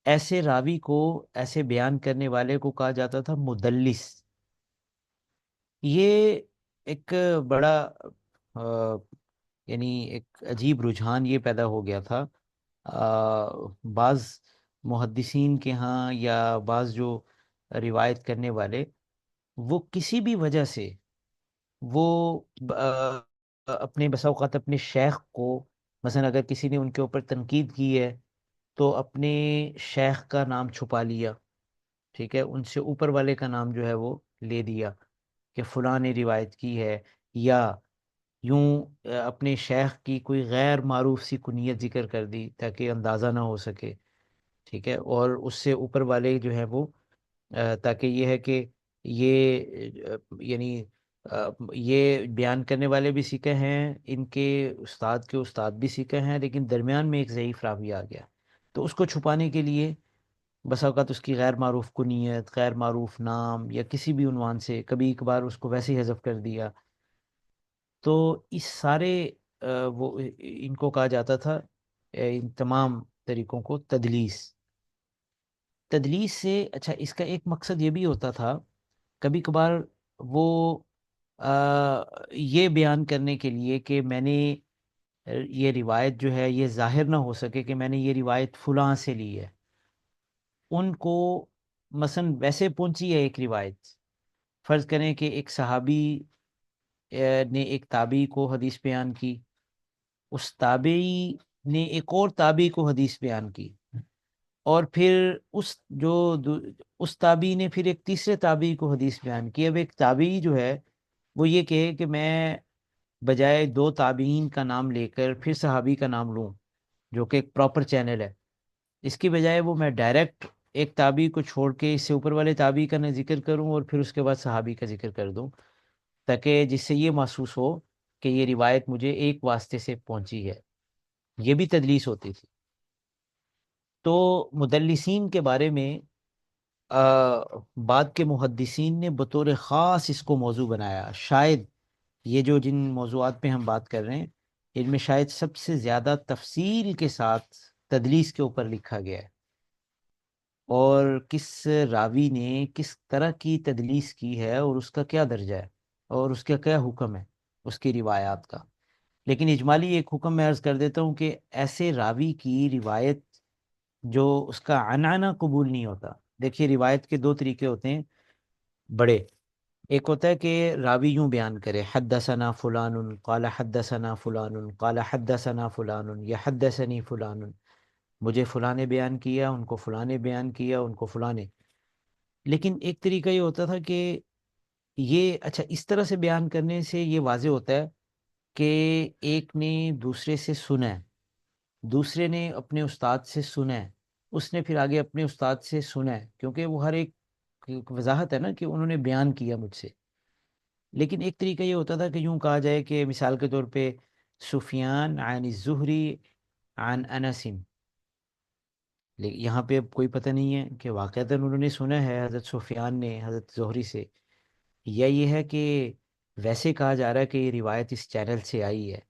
ایسے راوی کو، ایسے بیان کرنے والے کو کہا جاتا تھا مدلس. یہ ایک بڑا آ، یعنی ایک عجیب رجحان یہ پیدا ہو گیا تھا بعض محدثین کے ہاں، یا بعض جو روایت کرنے والے، وہ کسی بھی وجہ سے وہ اپنے بسا اوقات اپنے شیخ کو، مثلا اگر کسی نے ان کے اوپر تنقید کی ہے تو اپنے شیخ کا نام چھپا لیا، ٹھیک ہے، ان سے اوپر والے کا نام جو ہے وہ لے دیا کہ فلاں نے روایت کی ہے، یا یوں اپنے شیخ کی کوئی غیر معروف سی کنیت ذکر کر دی تاکہ اندازہ نہ ہو سکے، ٹھیک ہے. اور اس سے اوپر والے جو ہیں وہ تاکہ یہ ہے کہ یہ یعنی یہ بیان کرنے والے بھی سکہ ہیں، ان کے استاد بھی سکہ ہیں، لیکن درمیان میں ایک ضعیف راوی آ گیا. تو اس کو چھپانے کے لیے بسا اوقات اس کی غیر معروف کنیت، غیر معروف نام یا کسی بھی عنوان سے کبھی کبھار اس کو ویسے ہی حذف کر دیا. تو اس سارے وہ ان کو کہا جاتا تھا ان تمام طریقوں کو تدلیس. تدلیس سے اچھا اس کا ایک مقصد یہ بھی ہوتا تھا کبھی کبھار وہ یہ بیان کرنے کے لیے کہ میں نے یہ روایت جو ہے یہ ظاہر نہ ہو سکے کہ میں نے یہ روایت فلاں سے لی ہے. ان کو مثلا ویسے پہنچی ہے ایک روایت، فرض کریں کہ ایک صحابی نے ایک تابعی کو حدیث بیان کی، اس تابعی نے ایک اور تابعی کو حدیث بیان کی، اور پھر اس تابعی نے پھر ایک تیسرے تابعی کو حدیث بیان کی. اب ایک تابعی جو ہے وہ یہ کہے کہ میں بجائے دو تابعین کا نام لے کر پھر صحابی کا نام لوں، جو کہ ایک پراپر چینل ہے، اس کی بجائے وہ میں ڈائریکٹ ایک تابعی کو چھوڑ کے اس سے اوپر والے تابعی کا نہ ذکر کروں اور پھر اس کے بعد صحابی کا ذکر کر دوں، تاکہ جس سے یہ محسوس ہو کہ یہ روایت مجھے ایک واسطے سے پہنچی ہے. یہ بھی تدلیس ہوتی تھی. تو مدلسین کے بارے میں بعد کے محدثین نے بطور خاص اس کو موضوع بنایا. شاید یہ جو جن موضوعات پہ ہم بات کر رہے ہیں، ان میں شاید سب سے زیادہ تفصیل کے ساتھ تدلیس کے اوپر لکھا گیا ہے، اور کس راوی نے کس طرح کی تدلیس کی ہے اور اس کا کیا درجہ ہے اور اس کا کیا حکم ہے اس کی روایات کا۔ لیکن اجمالی ایک حکم میں عرض کر دیتا ہوں کہ ایسے راوی کی روایت جو اس کا عنعنہ قبول نہیں ہوتا۔ دیکھیے، روایت کے دو طریقے ہوتے ہیں بڑے۔ ایک ہوتا ہے کہ راوی یوں بیان کرے، حدثنا فلان قال حدثنا فلان قال حدثنا فلان یا حدثنی فلان، مجھے فلاں نے بیان کیا، ان کو فلاں نے بیان کیا، ان کو فلاں نے۔ لیکن ایک طریقہ یہ ہوتا تھا کہ یہ اچھا اس طرح سے بیان کرنے سے یہ واضح ہوتا ہے کہ ایک نے دوسرے سے سنا ہے، دوسرے نے اپنے استاد سے سنا ہے، اس نے پھر آگے اپنے استاد سے سنا ہے، کیونکہ وہ ہر ایک وضاحت ہے نا کہ انہوں نے بیان کیا مجھ سے۔ لیکن ایک طریقہ یہ ہوتا تھا کہ یوں کہا جائے کہ مثال کے طور پہ سفیان عن الزہری عن انس، لیکن یہاں پہ اب کوئی پتہ نہیں ہے کہ واقعتاً انہوں نے سنا ہے حضرت سفیان نے حضرت زہری سے، یا یہ ہے کہ ویسے کہا جا رہا ہے کہ یہ روایت اس چینل سے آئی ہے،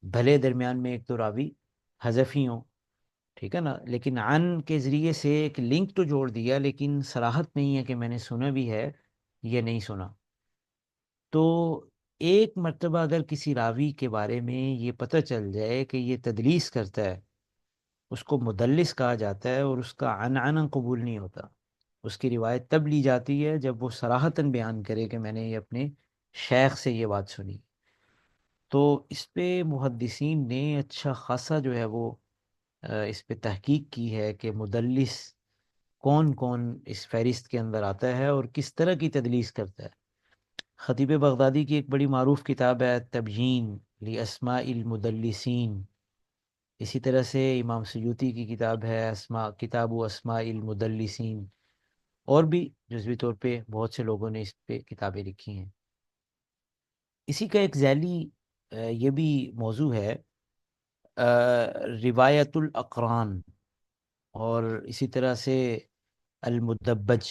بھلے درمیان میں ایک تو راوی حذفی ہوں، ٹھیک ہے نا، لیکن عن کے ذریعے سے ایک لنک تو جوڑ دیا، لیکن صراحت نہیں ہے کہ میں نے سنا بھی ہے یا نہیں سنا۔ تو ایک مرتبہ اگر کسی راوی کے بارے میں یہ پتہ چل جائے کہ یہ تدلیس کرتا ہے، اس کو مدلس کہا جاتا ہے، اور اس کا عنعنہ قبول نہیں ہوتا، اس کی روایت تب لی جاتی ہے جب وہ صراحتاً بیان کرے کہ میں نے یہ اپنے شیخ سے یہ بات سنی۔ تو اس پہ محدثین نے اچھا خاصا جو ہے وہ اس پہ تحقیق کی ہے کہ مدلس کون کون اس فہرست کے اندر آتا ہے اور کس طرح کی تدلیس کرتا ہے۔ خطیب بغدادی کی ایک بڑی معروف کتاب ہے تبیین لاسماء المدلسین، اسی طرح سے امام سیوطی کی کتاب ہے کتاب و اسماء المدلسین، اور بھی جزوی طور پہ بہت سے لوگوں نے اس پہ کتابیں لکھی ہیں۔ اسی کا ایک ذیلی یہ بھی موضوع ہے، روایت الاقران، اور اسی طرح سے المدبج۔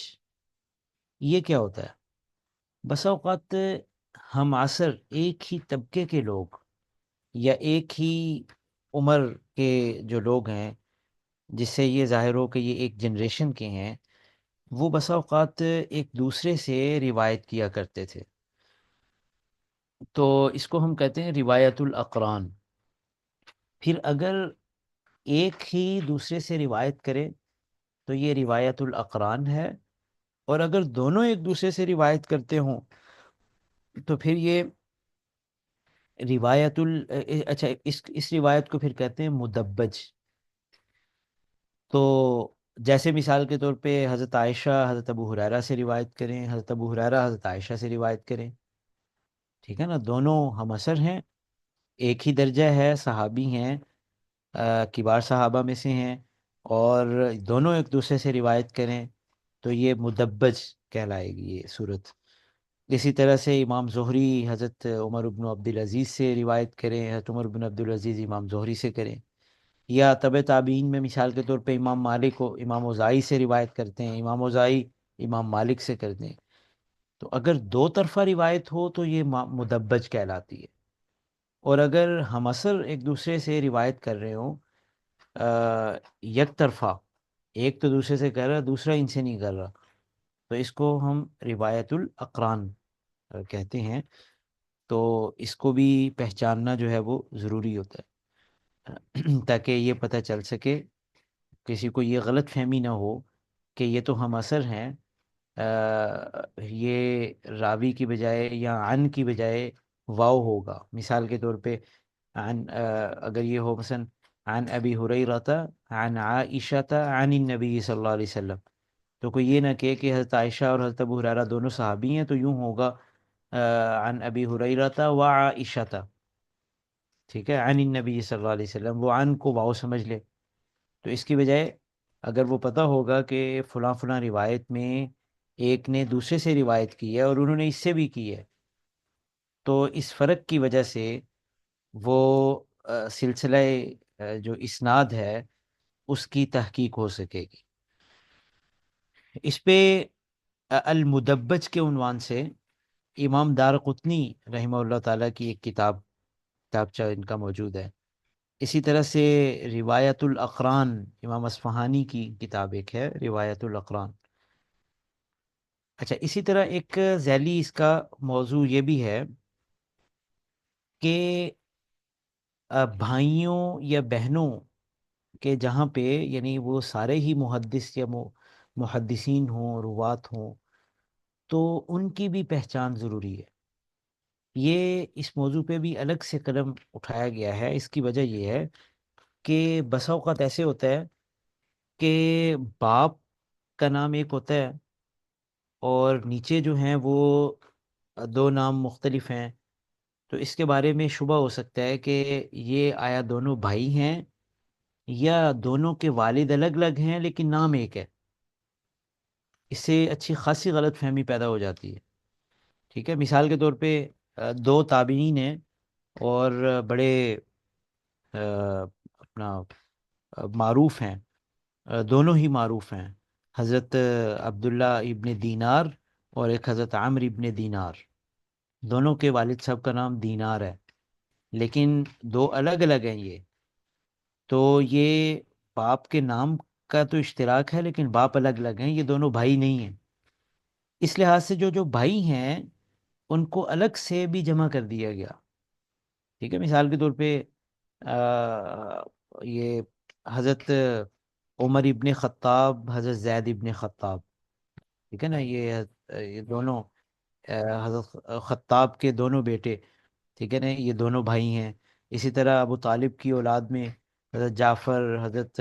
یہ کیا ہوتا ہے؟ بسا اوقات ہم عصر ایک ہی طبقے کے لوگ یا ایک ہی عمر کے جو لوگ ہیں، جس سے یہ ظاہر ہو کہ یہ ایک جنریشن کے ہیں، وہ بسا اوقات ایک دوسرے سے روایت کیا کرتے تھے، تو اس کو ہم کہتے ہیں روایت الاقران۔ پھر اگر ایک ہی دوسرے سے روایت کرے تو یہ روایت الاقران ہے، اور اگر دونوں ایک دوسرے سے روایت کرتے ہوں تو پھر یہ روایت اچھا اس روایت کو پھر کہتے ہیں مدبج۔ تو جیسے مثال کے طور پہ حضرت عائشہ حضرت ابو ہریرہ سے روایت کریں، حضرت ابو ہریرہ حضرت عائشہ سے روایت کریں، ٹھیک ہے نا، دونوں ہم عصر ہیں، ایک ہی درجہ ہے، صحابی ہیں، کبار صحابہ میں سے ہیں، اور دونوں ایک دوسرے سے روایت کریں تو یہ مدبج کہلائے گی یہ صورت۔ اسی طرح سے امام زہری حضرت عمر بن عبدالعزیز سے روایت کریں، حضرت عمر بن عبدالعزیز امام زہری سے کریں، یا تبع تابعین میں مثال کے طور پہ امام مالک کو امام اوزاعی سے روایت کرتے ہیں، امام اوزاعی امام مالک سے کرتے ہیں۔ تو اگر دو طرفہ روایت ہو تو یہ مدبج کہلاتی ہے، اور اگر ہم عصر ایک دوسرے سے روایت کر رہے ہوں یک طرفہ، ایک تو دوسرے سے کر رہا دوسرا ان سے نہیں کر رہا، تو اس کو ہم روایت الاقران کہتے ہیں۔ تو اس کو بھی پہچاننا جو ہے وہ ضروری ہوتا ہے تاکہ یہ پتہ چل سکے، کسی کو یہ غلط فہمی نہ ہو کہ یہ تو ہم عصر ہیں، یہ راوی کی بجائے یا عن کی بجائے واو ہوگا۔ مثال کے طور پہ اگر یہ ہو مثلا عن ابی ہریرہ عن عائشہ عن النبی صلی اللہ علیہ وسلم، تو کوئی یہ نہ کہ حضرت عائشہ اور حضرت ابو ہریرہ دونوں صحابی ہیں، تو یوں ہوگا عن ابی ہریرہ و عائشہ، ٹھیک ہے، عن النبی صلی اللہ علیہ وسلم، وہ عن کو واو سمجھ لے۔ تو اس کی بجائے اگر وہ پتہ ہوگا کہ فلاں فلاں روایت میں ایک نے دوسرے سے روایت کی ہے اور انہوں نے اس سے بھی کی ہے، تو اس فرق کی وجہ سے وہ سلسلہ جو اسناد ہے اس کی تحقیق ہو سکے گی۔ اس پہ المدبج کے عنوان سے امام دارقطنی رحمہ اللہ تعالیٰ کی ایک کتابچہ ان کا موجود ہے. اسی طرح سے روایت الاقران، امام اصفہانی کی کتاب ایک ہے روایت الاقران. اچھا، اسی طرح ایک ذیلی اس کا موضوع یہ بھی ہے کہ بھائیوں یا بہنوں کے جہاں پہ یعنی وہ سارے ہی محدث یا محدثین ہوں، روات ہوں، تو ان کی بھی پہچان ضروری ہے. یہ اس موضوع پہ بھی الگ سے قدم اٹھایا گیا ہے. اس کی وجہ یہ ہے کہ بسا اوقات ایسے ہوتا ہے کہ باپ کا نام ایک ہوتا ہے اور نیچے جو ہیں وہ دو نام مختلف ہیں. تو اس کے بارے میں شبہ ہو سکتا ہے کہ یہ آیا دونوں بھائی ہیں یا دونوں کے والد الگ الگ ہیں لیکن نام ایک ہے. اس سے اچھی خاصی غلط فہمی پیدا ہو جاتی ہے. ٹھیک ہے، مثال کے طور پہ دو تابعین ہیں اور بڑے اپنا معروف ہیں، دونوں ہی معروف ہیں، حضرت عبداللہ ابن دینار اور ایک حضرت عمرو ابن دینار. دونوں کے والد صاحب کا نام دینار ہے لیکن دو الگ الگ ہیں. تو یہ باپ کے نام کا تو اشتراک ہے لیکن باپ الگ الگ ہیں، یہ دونوں بھائی نہیں ہیں. اس لحاظ سے جو جو بھائی ہیں ان کو الگ سے بھی جمع کر دیا گیا. ٹھیک ہے، مثال کے طور پہ یہ حضرت عمر ابن خطاب، حضرت زید ابن خطاب، ٹھیک ہے نا، یہ دونوں حضرت خطاب کے دونوں بیٹے، ٹھیک ہے نا، یہ دونوں بھائی ہیں. اسی طرح ابو طالب کی اولاد میں حضرت جعفر، حضرت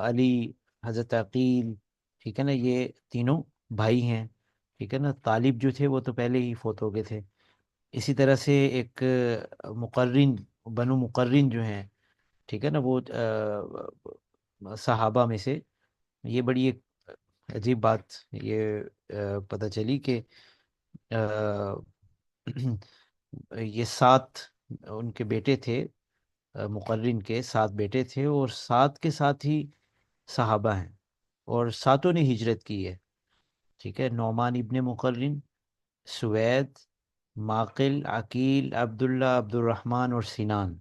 علی، حضرت عقیل، ٹھیک ہے نا، یہ تینوں بھائی ہیں. ٹھیک ہے نا، طالب جو تھے وہ تو پہلے ہی فوت ہو گئے تھے. اسی طرح سے ایک مقرن، بنو مقرن جو ہیں، ٹھیک ہے نا، وہ صحابہ میں سے، یہ بڑی ایک عجیب بات یہ پتہ چلی کہ یہ سات ان کے بیٹے تھے، مقرن کے سات بیٹے تھے اور سات کے ساتھ ہی صحابہ ہیں اور ساتوں نے ہجرت کی ہے. ٹھیک ہے، نعمان ابن مقرن، سوید، معقل، عقیل، عبداللہ، عبد الرحمن اور سنان،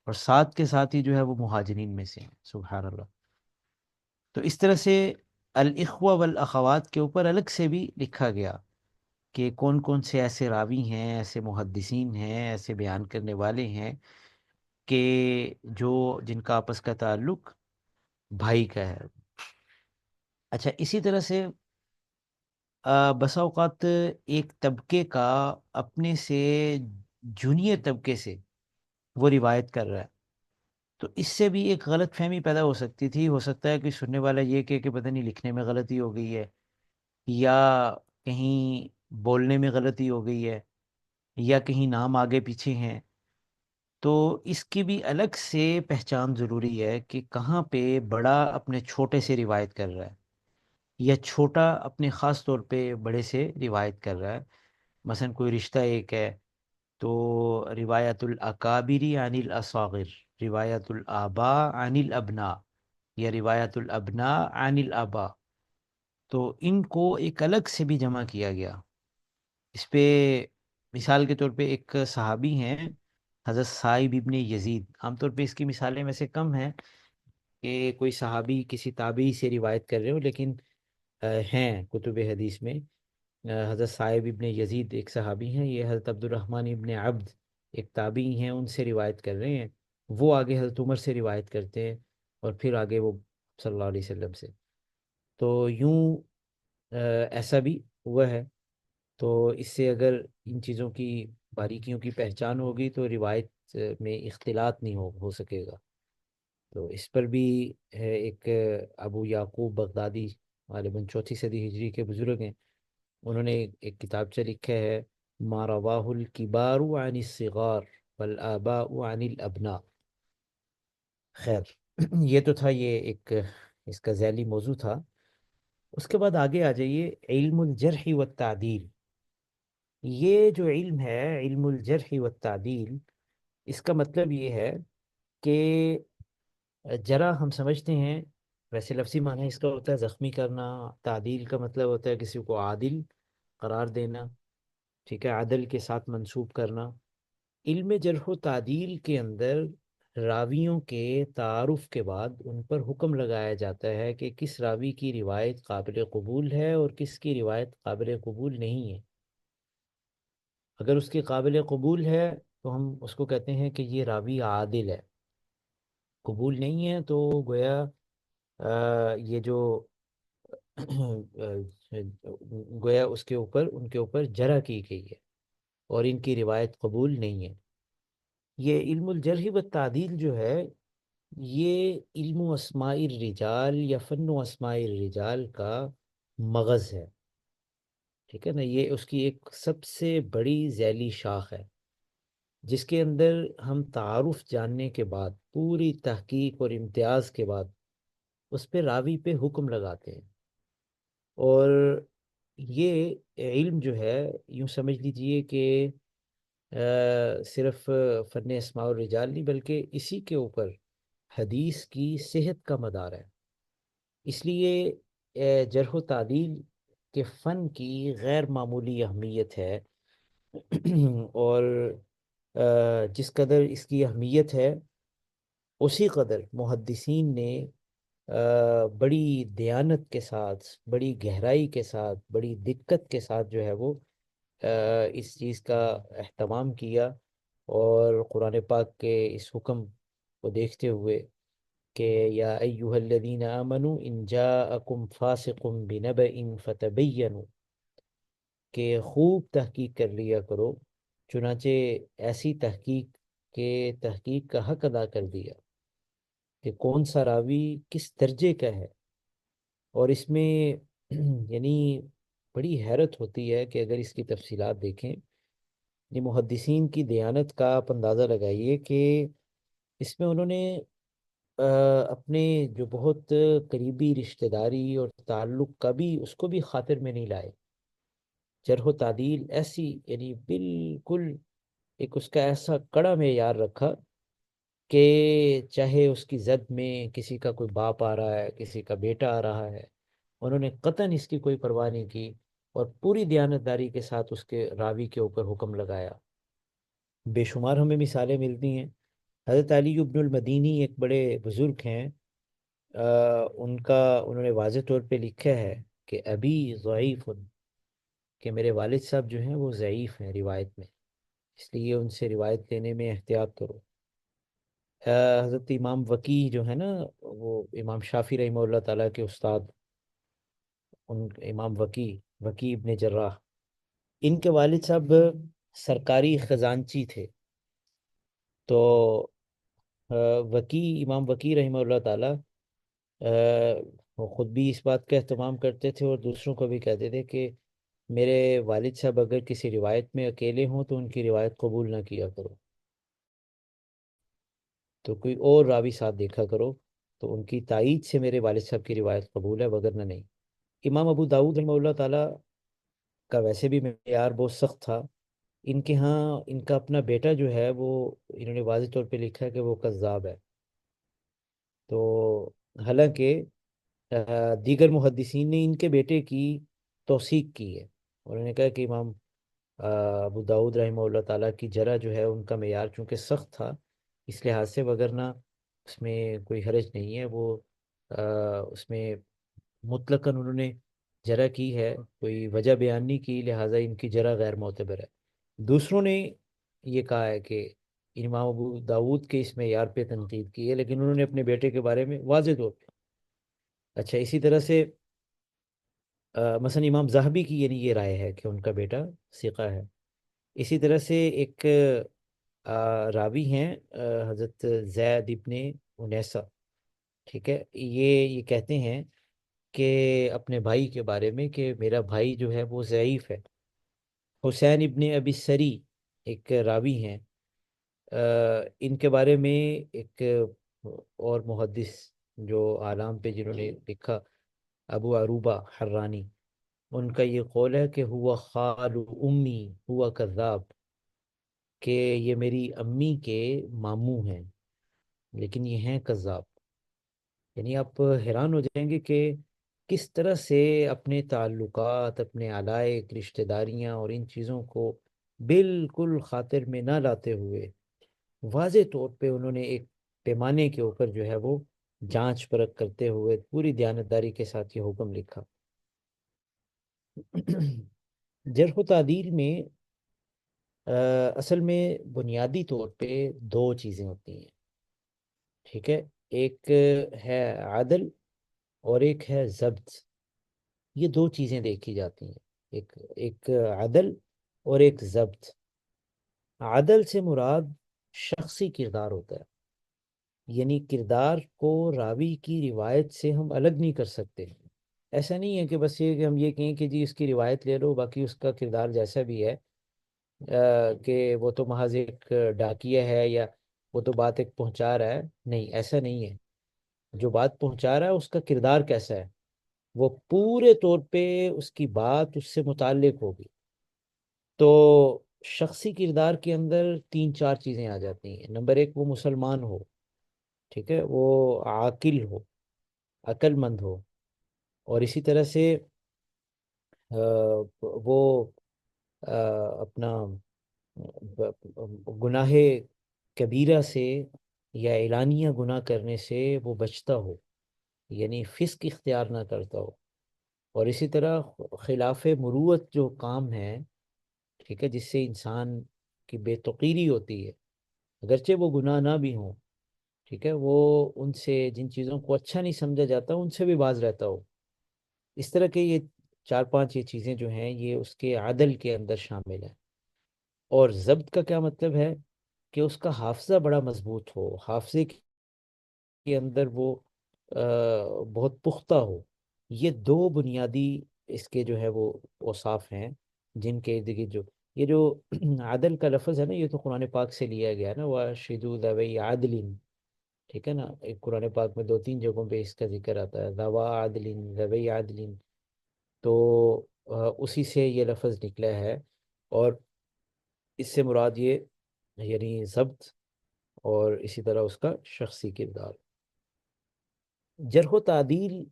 اور ساتھ کے ساتھ ہی جو ہے وہ مہاجرین میں سے ہیں. سبحان اللہ. تو اس طرح سے الاخوہ والاخوات کے اوپر الگ سے بھی لکھا گیا کہ کون کون سے ایسے راوی ہیں، ایسے محدثین ہیں، ایسے بیان کرنے والے ہیں کہ جو جن کا آپس کا تعلق بھائی کا ہے. اچھا، اسی طرح سے بسا اوقات ایک طبقے کا اپنے سے جونیئر طبقے سے وہ روایت کر رہا ہے تو اس سے بھی ایک غلط فہمی پیدا ہو سکتی تھی. ہو سکتا ہے کہ سننے والا یہ کہ پتہ نہیں لکھنے میں غلطی ہو گئی ہے یا کہیں بولنے میں غلطی ہو گئی ہے یا کہیں نام آگے پیچھے ہیں. تو اس کی بھی الگ سے پہچان ضروری ہے کہ کہاں پہ بڑا اپنے چھوٹے سے روایت کر رہا ہے یا چھوٹا اپنے خاص طور پہ بڑے سے روایت کر رہا ہے. مثلا کوئی رشتہ ایک ہے تو روایت الاکابری عن الاصاغر، روایت الآباء عن الابناء یا روایت الابناء عن الآباء، تو ان کو ایک الگ سے بھی جمع کیا گیا. اس پہ مثال کے طور پہ ایک صحابی ہیں حضرت صائب ابن یزید. عام طور پہ اس کی مثالیں میں سے کم ہیں کہ کوئی صحابی کسی تابعی سے روایت کر رہے ہو، لیکن ہیں کتب حدیث میں. حضرت صائب ابن یزید ایک صحابی ہیں، یہ حضرت عبد الرحمن ابن عبد ایک تابعی ہیں، ان سے روایت کر رہے ہیں. وہ آگے حضرت عمر سے روایت کرتے ہیں اور پھر آگے وہ صلی اللہ علیہ وسلم سے. تو یوں ایسا بھی ہوا ہے. تو اس سے اگر ان چیزوں کی باریکیوں کی پہچان ہوگی تو روایت میں اختلاط نہیں ہو سکے گا. تو اس پر بھی ہے ایک ابو یعقوب بغدادی، غالباً 4 صدی ہجری کے بزرگ ہیں. انہوں نے ایک کتابچہ لکھا ہے ما رواہ الکبار عن الصغار والآباء عن الابناء. خیر، یہ تو تھا یہ ایک اس کا ذیلی موضوع تھا. اس کے بعد آگے آ جائیے، علم الجرح والتعدیل. یہ جو علم ہے علم الجرح والتعدیل، اس کا مطلب یہ ہے کہ جرح ہم سمجھتے ہیں ویسے لفظی معنی اس کا ہوتا ہے زخمی کرنا. تعدیل کا مطلب ہوتا ہے کسی کو عادل قرار دینا. ٹھیک ہے، عدل کے ساتھ منسوب کرنا۔ علم جرح و تعدیل کے اندر راویوں کے تعارف کے بعد ان پر حکم لگایا جاتا ہے کہ کس راوی کی روایت قابل قبول ہے اور کس کی روایت قابل قبول نہیں ہے۔ اگر اس کی قابل قبول ہے تو ہم اس کو کہتے ہیں کہ یہ راوی عادل ہے، قبول نہیں ہے تو گویا یہ جو گویا اس کے اوپر ان کے اوپر جرح کی گئی ہے اور ان کی روایت قبول نہیں ہے۔ یہ علم الجرح و تعدیل جو ہے، یہ علم و اسماء الرجال یا فن و اسماء الرجال کا مغز ہے، ٹھیک ہے نا۔ یہ اس کی ایک سب سے بڑی ذیلی شاخ ہے، جس کے اندر ہم تعارف جاننے کے بعد پوری تحقیق اور امتیاز کے بعد اس پہ راوی پہ حکم لگاتے ہیں۔ اور یہ علم جو ہے، یوں سمجھ لیجئے کہ صرف فن اسماء الرجال نہیں بلکہ اسی کے اوپر حدیث کی صحت کا مدار ہے۔ اس لیے جرح و تعدیل کے فن کی غیر معمولی اہمیت ہے، اور جس قدر اس کی اہمیت ہے اسی قدر محدثین نے بڑی دیانت کے ساتھ، بڑی گہرائی کے ساتھ، بڑی دقت کے ساتھ جو ہے وہ اس چیز کا اہتمام کیا، اور قرآن پاک کے اس حکم کو دیکھتے ہوئے کہ یا ایہا الذین آمنوا ان جاءکم فاسق بنبأ فتبینوا، کہ خوب تحقیق کر لیا کرو، چنانچہ ایسی تحقیق کے تحقیق کا حق ادا کر دیا کہ کون سا راوی کس درجے کا ہے۔ اور اس میں یعنی بڑی حیرت ہوتی ہے کہ اگر اس کی تفصیلات دیکھیں، یہ محدثین کی دیانت کا آپ اندازہ لگائیے کہ اس میں انہوں نے اپنے جو بہت قریبی رشتہ داری اور تعلق کا بھی اس کو بھی خاطر میں نہیں لائے۔ جرح و تعدیل ایسی، یعنی بالکل ایک اس کا ایسا کڑا معیار رکھا کہ چاہے اس کی زد میں کسی کا کوئی باپ آ رہا ہے، کسی کا بیٹا آ رہا ہے، انہوں نے قطعاً اس کی کوئی پرواہ نہیں کی، اور پوری دیانتداری کے ساتھ اس کے راوی کے اوپر حکم لگایا۔ بے شمار ہمیں مثالیں ملتی ہیں۔ حضرت علی بن المدینی ایک بڑے بزرگ ہیں، ان کا انہوں نے واضح طور پہ لکھا ہے کہ ابھی ضعیف، کہ میرے والد صاحب جو ہیں وہ ضعیف ہیں روایت میں، اس لیے ان سے روایت لینے میں احتیاط کرو۔ حضرت امام وقی جو ہے نا، وہ امام شافعی رحمہ اللہ تعالیٰ کے استاد، ان امام وقی ابن جراح، ان کے والد صاحب سرکاری خزانچی تھے۔ تو امام وقی رحمہ اللہ تعالیٰ وہ خود بھی اس بات کا اہتمام کرتے تھے اور دوسروں کو بھی کہتے تھے کہ میرے والد صاحب اگر کسی روایت میں اکیلے ہوں تو ان کی روایت قبول نہ کیا کرو، تو کوئی اور راوی ساتھ دیکھا کرو تو ان کی تائید سے میرے والد صاحب کی روایت قبول ہے، وگرنہ نہیں۔ امام ابو داؤد رحمہ اللہ تعالیٰ کا ویسے بھی معیار بہت سخت تھا۔ ان کے ہاں ان کا اپنا بیٹا جو ہے وہ، انہوں نے واضح طور پہ لکھا ہے کہ وہ کذاب ہے۔ تو حالانکہ دیگر محدثین نے ان کے بیٹے کی توثیق کی ہے، اور انہوں نے کہا کہ امام ابو داؤد رحمہ اللہ تعالیٰ کی جرح جو ہے ان کا معیار چونکہ سخت تھا اس لحاظ سے، وگرنہ اس میں کوئی حرج نہیں ہے۔ وہ اس میں مطلقاً انہوں نے جرح کی ہے، کوئی وجہ بیان نہیں کی، لہٰذا ان کی جرح غیر معتبر ہے۔ دوسروں نے یہ کہا ہے کہ امام ابو داود کے اس معیار پہ تنقید کی ہے، لیکن انہوں نے اپنے بیٹے کے بارے میں واضح طور پہ۔ اچھا، اسی طرح سے مثلا امام زاہبی کی یعنی یہ رائے ہے کہ ان کا بیٹا ثقہ ہے۔ اسی طرح سے ایک راوی ہیں حضرت زید ابن انیسہ، ٹھیک ہے، یہ کہتے ہیں کہ اپنے بھائی کے بارے میں کہ میرا بھائی جو ہے وہ ضعیف ہے۔ حسین ابن ابی سری ایک راوی ہیں، ان کے بارے میں ایک اور محدث جو عالم پہ جنہوں نے لکھا، ابو عروبہ حرانی، ان کا یہ قول ہے کہ ہوا خال امی ہوا کذاب، کہ یہ میری امی کے ماموں ہیں لیکن یہ ہیں کذاب۔ یعنی آپ حیران ہو جائیں گے کہ کس طرح سے اپنے تعلقات، اپنے علائق، رشتہ داریاں اور ان چیزوں کو بالکل خاطر میں نہ لاتے ہوئے واضح طور پہ انہوں نے ایک پیمانے کے اوپر جو ہے وہ جانچ پرکھ کرتے ہوئے پوری دیانتداری کے ساتھ یہ حکم لکھا۔ جرح و تعدیل میں اصل میں بنیادی طور پہ دو چیزیں ہوتی ہیں، ٹھیک ہے؟ ایک ہے عدل اور ایک ہے ضبط۔ یہ دو چیزیں دیکھی جاتی ہیں، ایک ایک عدل اور ایک ضبط۔ عدل سے مراد شخصی کردار ہوتا ہے، یعنی کردار کو راوی کی روایت سے ہم الگ نہیں کر سکتے۔ ایسا نہیں ہے کہ بس یہ کہ ہم یہ کہیں کہ جی اس کی روایت لے لو، باقی اس کا کردار جیسا بھی ہے کہ وہ تو محض ایک ڈاکیہ ہے یا وہ تو بات ایک پہنچا رہا ہے۔ نہیں، ایسا نہیں ہے۔ جو بات پہنچا رہا ہے اس کا کردار کیسا ہے، وہ پورے طور پہ اس کی بات اس سے متعلق ہوگی۔ تو شخصی کردار کے اندر تین چار چیزیں آ جاتی ہیں۔ نمبر ایک، وہ مسلمان ہو، ٹھیک ہے، وہ عاقل ہو، عقل مند ہو، اور اسی طرح سے وہ اپنا گناہ کبیرہ سے یا اعلانیہ گناہ کرنے سے وہ بچتا ہو، یعنی فسق اختیار نہ کرتا ہو، اور اسی طرح خلاف مروت جو کام ہے، ٹھیک ہے، جس سے انسان کی بے توقیری ہوتی ہے، اگرچہ وہ گناہ نہ بھی ہوں، ٹھیک ہے، وہ ان سے جن چیزوں کو اچھا نہیں سمجھا جاتا ان سے بھی باز رہتا ہو۔ اس طرح کے یہ چار پانچ یہ چیزیں جو ہیں یہ اس کے عدل کے اندر شامل ہیں۔ اور ضبط کا کیا مطلب ہے؟ کہ اس کا حافظہ بڑا مضبوط ہو، حافظے کے اندر وہ بہت پختہ ہو۔ یہ دو بنیادی اس کے جو ہے وہ اوصاف ہیں جن کے ارد گرد جو یہ جو عدل کا لفظ ہے نا، یہ تو قرآن پاک سے لیا گیا ہے نا، وَشِدُوا ذَوَيْ عَدْلٍ، ٹھیک ہے نا؟ ایک قرآن پاک میں دو تین جگہوں پہ اس کا ذکر آتا ہے، ذَوَا عَدْلٍ، ذَوَيْ عَدْلٍ۔ تو اسی سے یہ لفظ نکلا ہے، اور اس سے مراد یہ یعنی ضبط اور اسی طرح اس کا شخصی کردار۔ جرح و تعدیل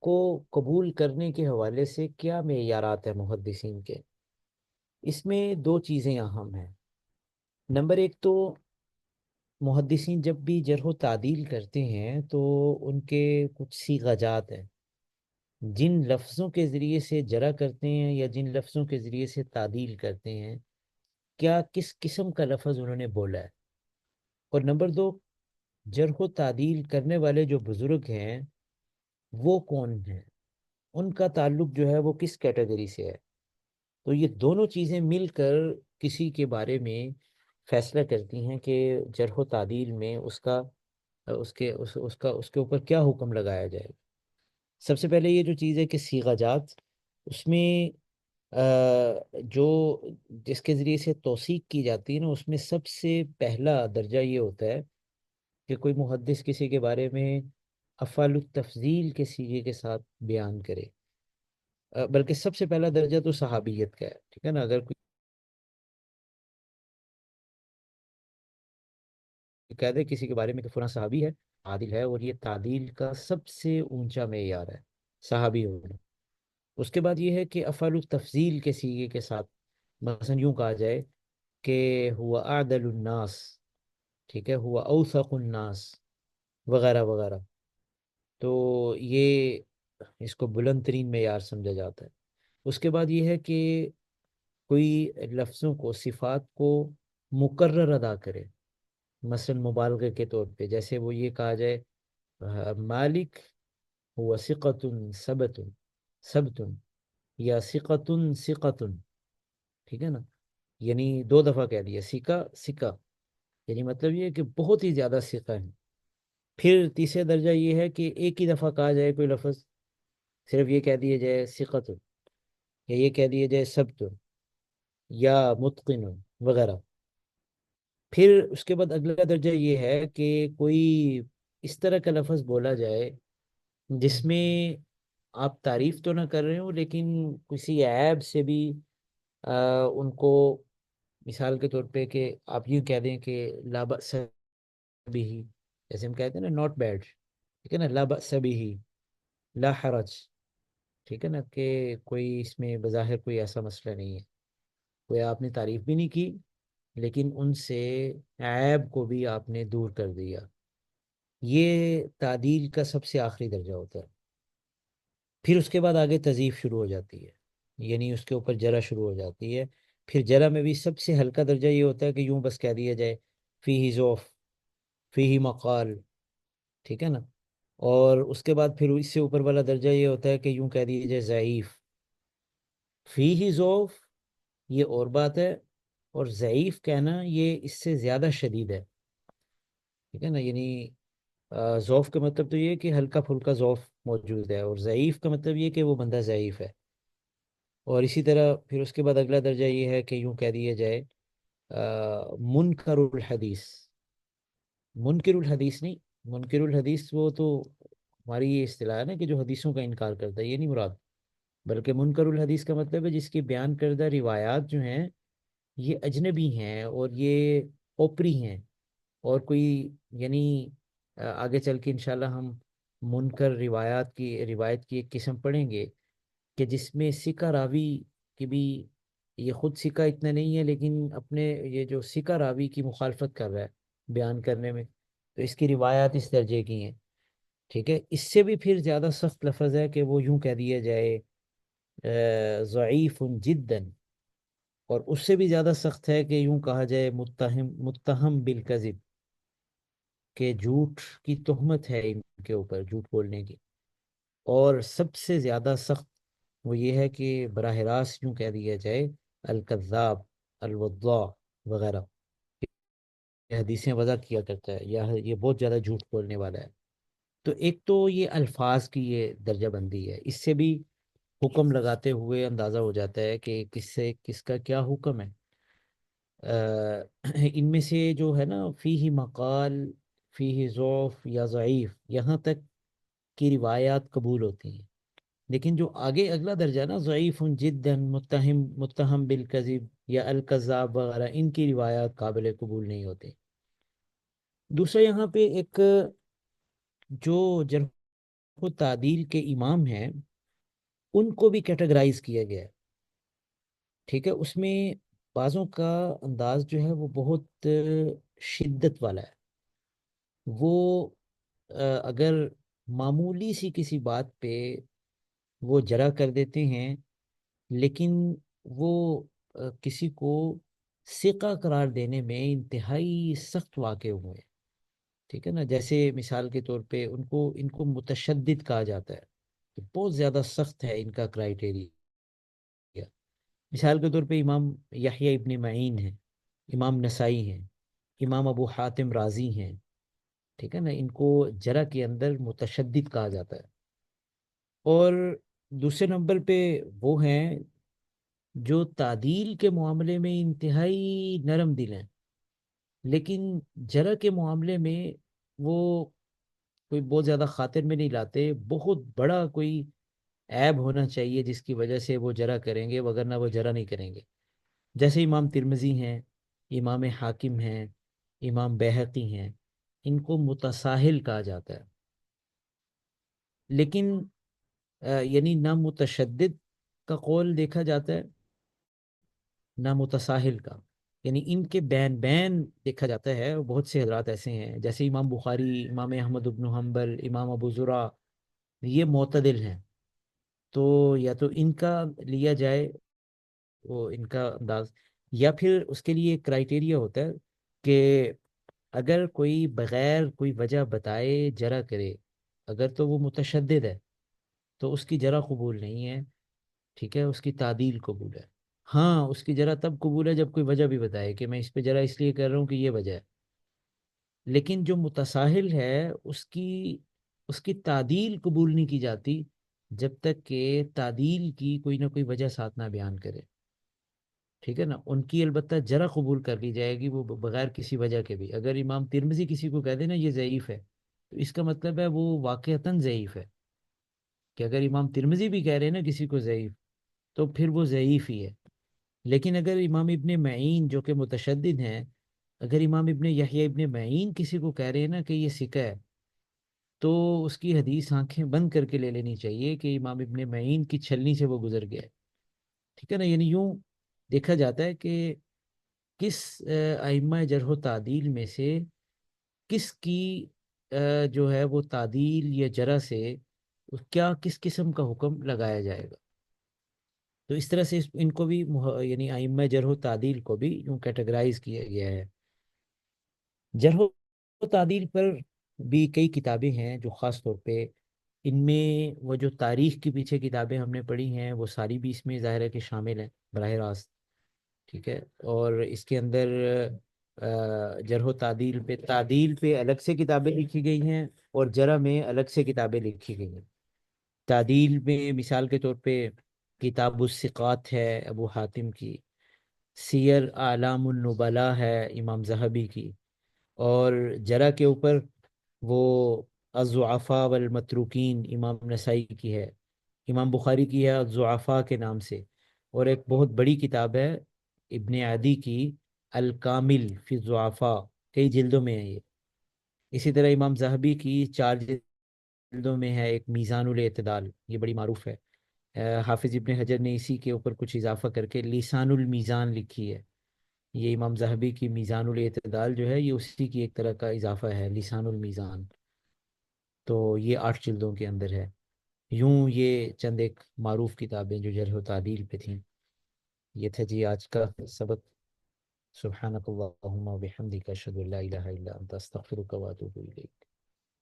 کو قبول کرنے کے حوالے سے کیا معیارات ہیں محدثین کے؟ اس میں دو چیزیں اہم ہیں۔ نمبر ایک تو محدثین جب بھی جرح و تعدیل کرتے ہیں تو ان کے کچھ صیغہ جات ہیں، جن لفظوں کے ذریعے سے جرح کرتے ہیں یا جن لفظوں کے ذریعے سے تعدیل کرتے ہیں، کیا کس قسم کا لفظ انہوں نے بولا ہے۔ اور نمبر دو، جرح و تعدیل کرنے والے جو بزرگ ہیں وہ کون ہیں، ان کا تعلق جو ہے وہ کس کیٹیگری سے ہے۔ تو یہ دونوں چیزیں مل کر کسی کے بارے میں فیصلہ کرتی ہیں کہ جرح و تعدیل میں اس کے اوپر کیا حکم لگایا جائے۔ سب سے پہلے یہ جو چیز ہے کہ صیغہ جات، اس میں جو جس کے ذریعے سے توثیق کی جاتی ہے نا، اس میں سب سے پہلا درجہ یہ ہوتا ہے کہ کوئی محدث کسی کے بارے میں افعال التفضیل کے صیغے کے ساتھ بیان کرے۔ بلکہ سب سے پہلا درجہ تو صحابیت کا ہے، ٹھیک ہے نا؟ اگر کوئی کہہ دے کسی کے بارے میں کہ فلاں صحابی ہے، عادل ہے، اور یہ تعدیل کا سب سے اونچا معیار ہے صحابی ہونا۔ اس کے بعد یہ ہے کہ افعال التفضیل کے صیغے کے ساتھ، مثلا یوں کہا جائے کہ ہوا اعدل الناس، ٹھیک ہے، ہوا اوثق الناس، وغیرہ وغیرہ۔ تو یہ اس کو بلند ترین معیار سمجھا جاتا ہے۔ اس کے بعد یہ ہے کہ کوئی لفظوں کو، صفات کو مکرر ادا کرے، مثلا مبالغے کے طور پہ، جیسے وہ یہ کہا جائے مالک ہوا ثقۃ ثبت، ثبت، یا ثقۃ ثقۃ، ٹھیک ہے نا؟ یعنی دو دفعہ کہہ دیا سکہ سکہ، یعنی مطلب یہ ہے کہ بہت ہی زیادہ ثقہ ہے۔ پھر تیسرا درجہ یہ ہے کہ ایک ہی دفعہ کہا جائے کوئی لفظ، صرف یہ کہہ دیا جائے ثقۃ، یا یہ کہہ دیا جائے ثبت، یا متقن، وغیرہ۔ پھر اس کے بعد اگلا درجہ یہ ہے کہ کوئی اس طرح کا لفظ بولا جائے جس میں آپ تعریف تو نہ کر رہے ہو لیکن کسی عیب سے بھی ان کو، مثال کے طور پہ کہ آپ یوں کہہ دیں کہ لا بأس بھی، جیسے ہم کہتے ہیں نا ناٹ بیڈ، ٹھیک ہے نا، لا بأس بھی، لا حرج، ٹھیک ہے نا، کہ کوئی اس میں بظاہر کوئی ایسا مسئلہ نہیں ہے، کوئی آپ نے تعریف بھی نہیں کی، لیکن ان سے عیب کو بھی آپ نے دور کر دیا. یہ تعدیل کا سب سے آخری درجہ ہوتا ہے. پھر اس کے بعد آگے تضعیف شروع ہو جاتی ہے، یعنی اس کے اوپر جرح شروع ہو جاتی ہے. پھر جرح میں بھی سب سے ہلکا درجہ یہ ہوتا ہے کہ یوں بس کہہ دیا جائے فی ضعف، فی مقال. ٹھیک ہے نا. اور اس کے بعد پھر اس سے اوپر والا درجہ یہ ہوتا ہے کہ یوں کہہ دیا جائے ضعیف. فی ضعف یہ اور بات ہے، اور ضعیف کہنا یہ اس سے زیادہ شدید ہے. ٹھیک ہے نا. یعنی ضعف کا مطلب تو یہ ہے کہ ہلکا پھلکا ضعف موجود ہے، اور ضعیف کا مطلب یہ کہ وہ بندہ ضعیف ہے. اور اسی طرح پھر اس کے بعد اگلا درجہ یہ ہے کہ یوں کہہ دیا جائے منکر الحدیث. منکر الحدیث نہیں، منکر الحدیث وہ تو ہماری یہ اصطلاح ہے نا کہ جو حدیثوں کا انکار کرتا ہے، یہ نہیں مراد. بلکہ منکر الحدیث کا مطلب ہے جس کی بیان کردہ روایات جو ہیں یہ اجنبی ہیں اور یہ اوپری ہیں. اور کوئی یعنی آگے چل کے انشاءاللہ ہم منکر روایت کی ایک قسم پڑھیں گے کہ جس میں سکہ راوی کی بھی، یہ خود سکہ اتنا نہیں ہے لیکن اپنے یہ جو سکہ راوی کی مخالفت کر رہا ہے بیان کرنے میں، تو اس کی روایات اس درجے کی ہیں. ٹھیک ہے. اس سے بھی پھر زیادہ سخت لفظ ہے کہ وہ یوں کہہ دیا جائے ضعیف جدا. اور اس سے بھی زیادہ سخت ہے کہ یوں کہا جائے متہم بالکذب، کہ جھوٹ کی تہمت ہے ان کے اوپر، جھوٹ بولنے کی. اور سب سے زیادہ سخت وہ یہ ہے کہ براہ راست یوں کہہ دیا جائے الکذاب، الوضاع وغیرہ. یہ حدیثیں وضع کیا کرتا ہے یا یہ بہت زیادہ جھوٹ بولنے والا ہے. تو ایک تو یہ الفاظ کی یہ درجہ بندی ہے، اس سے بھی حکم لگاتے ہوئے اندازہ ہو جاتا ہے کہ کس سے کس کا کیا حکم ہے. ان میں سے جو ہے نا فیہ مقال، فیہ ضعف یا ضعیف، یہاں تک کی روایات قبول ہوتی ہیں. لیکن جو آگے اگلا درجہ نا ضعیف جدا، متہم بالکذب یا الکذاب وغیرہ، ان کی روایات قابل قبول نہیں ہوتی. دوسرا یہاں پہ ایک جو جرح و تعدیل کے امام ہیں ان کو بھی کیٹیگرائز کیا گیا ہے. ٹھیک ہے. اس میں بعضوں کا انداز جو ہے وہ بہت شدت والا ہے. وہ اگر معمولی سی کسی بات پہ وہ جرح کر دیتے ہیں، لیکن وہ کسی کو ثقہ قرار دینے میں انتہائی سخت واقع ہوئے ہیں. ٹھیک ہے نا. جیسے مثال کے طور پہ ان کو متشدد کہا جاتا ہے، کہ بہت زیادہ سخت ہے ان کا کرائیٹیریا. مثال کے طور پہ امام یحییٰ ابن معین ہیں، امام نسائی ہیں، امام ابو حاتم رازی ہیں. ٹھیک ہے نا. ان کو جرح کے اندر متشدد کہا جاتا ہے. اور دوسرے نمبر پہ وہ ہیں جو تعدیل کے معاملے میں انتہائی نرم دل ہیں، لیکن جرح کے معاملے میں وہ کوئی بہت زیادہ خاطر میں نہیں لاتے. بہت بڑا کوئی عیب ہونا چاہیے جس کی وجہ سے وہ جرح کریں گے، وگرنہ وہ جرح نہیں کریں گے. جیسے امام ترمذی ہیں، امام حاکم ہیں، امام بیہقی ہیں. ان کو متساہل کہا جاتا ہے. لیکن یعنی نہ متشدد کا قول دیکھا جاتا ہے نہ متساہل کا. یعنی ان کے بین بین دیکھا جاتا ہے. بہت سے حضرات ایسے ہیں جیسے امام بخاری، امام احمد بن حنبل، امام ابو زرع، یہ معتدل ہیں. تو یا تو ان کا لیا جائے وہ ان کا انداز، یا پھر اس کے لیے ایک کرائیٹیریا ہوتا ہے کہ اگر کوئی بغیر کوئی وجہ بتائے جرح کرے، اگر تو وہ متشدد ہے تو اس کی جرح قبول نہیں ہے. ٹھیک ہے. اس کی تعدیل قبول ہے. ہاں اس کی جرح تب قبول ہے جب کوئی وجہ بھی بتائے کہ میں اس پہ جرح اس لیے کر رہا ہوں کہ یہ وجہ ہے. لیکن جو متساہل ہے اس کی تعدیل قبول نہیں کی جاتی جب تک کہ تعدیل کی کوئی نہ کوئی وجہ ساتھ نہ بیان کرے. ٹھیک ہے نا. ان کی البتہ جرح قبول کر لی جائے گی وہ بغیر کسی وجہ کے بھی. اگر امام ترمذی کسی کو کہہ دے نا یہ ضعیف ہے، تو اس کا مطلب ہے وہ واقعتاً ضعیف ہے. کہ اگر امام ترمذی بھی کہہ رہے ہیں نا کسی کو ضعیف، تو پھر وہ ضعیف ہی ہے. لیکن اگر امام ابن معین جو کہ متشدد ہیں، اگر امام ابن یحییٰ ابن معین کسی کو کہہ رہے ہیں نا کہ یہ ثقہ ہے، تو اس کی حدیث آنکھیں بند کر کے لے لینی چاہیے کہ امام ابن معین کی چھلنی سے وہ گزر گیا ہے، ٹھیک ہے نا؟ یعنی یوں دیکھا جاتا ہے کہ کس ائمہ جرح و تعدیل میں سے کس کی جو ہے وہ تعدیل یا جرح سے کیا کس قسم کا حکم لگایا جائے گا۔ تو اس طرح سے ان کو بھی یعنی ائمہ جرح و تعدیل کو بھی یوں کیٹیگرائز کیا گیا ہے۔ جرح و تعدیل پر بھی کئی کتابیں ہیں جو خاص طور پہ ان میں وہ جو تاریخ کے پیچھے کتابیں ہم نے پڑھی ہیں وہ ساری بھی اس میں ظاہر ہے کہ شامل ہیں براہ راست، ٹھیک ہے؟ اور اس کے اندر جرح و تعدیل پہ الگ سے کتابیں لکھی گئی ہیں، اور جرح میں الگ سے کتابیں لکھی گئی ہیں۔ تعدیل میں مثال کے طور پہ کتاب الثقات ہے ابو حاتم کی، سیر اعلام النبلاء ہے امام ذہبی کی، اور جرح کے اوپر وہ الضعفاء والمتروکین امام نسائی کی ہے، امام بخاری کی ہے الضعفاء کے نام سے، اور ایک بہت بڑی کتاب ہے ابن عدی کی الکامل فی الضعفاء، کئی جلدوں میں ہے یہ۔ اسی طرح امام ذہبی کی 4 جلدوں میں ہے ایک میزان الاعتدال، یہ بڑی معروف ہے۔ حافظ ابن حجر نے اسی کے اوپر کچھ اضافہ کر کے لسان المیزان لکھی ہے۔ یہ امام ذہبی کی میزان الاعتدال جو ہے یہ اسی کی ایک طرح کا اضافہ ہے، لسان المیزان۔ تو یہ 8 جلدوں کے اندر ہے۔ یوں یہ چند ایک معروف کتابیں جو جرح و تعدیل پہ تھیں۔ یہ تھا جی آج کا سبق۔ سبحانک اللہم و بحمدک اشہد ان لا الہ الا انت استغفرک و اتوب الیک۔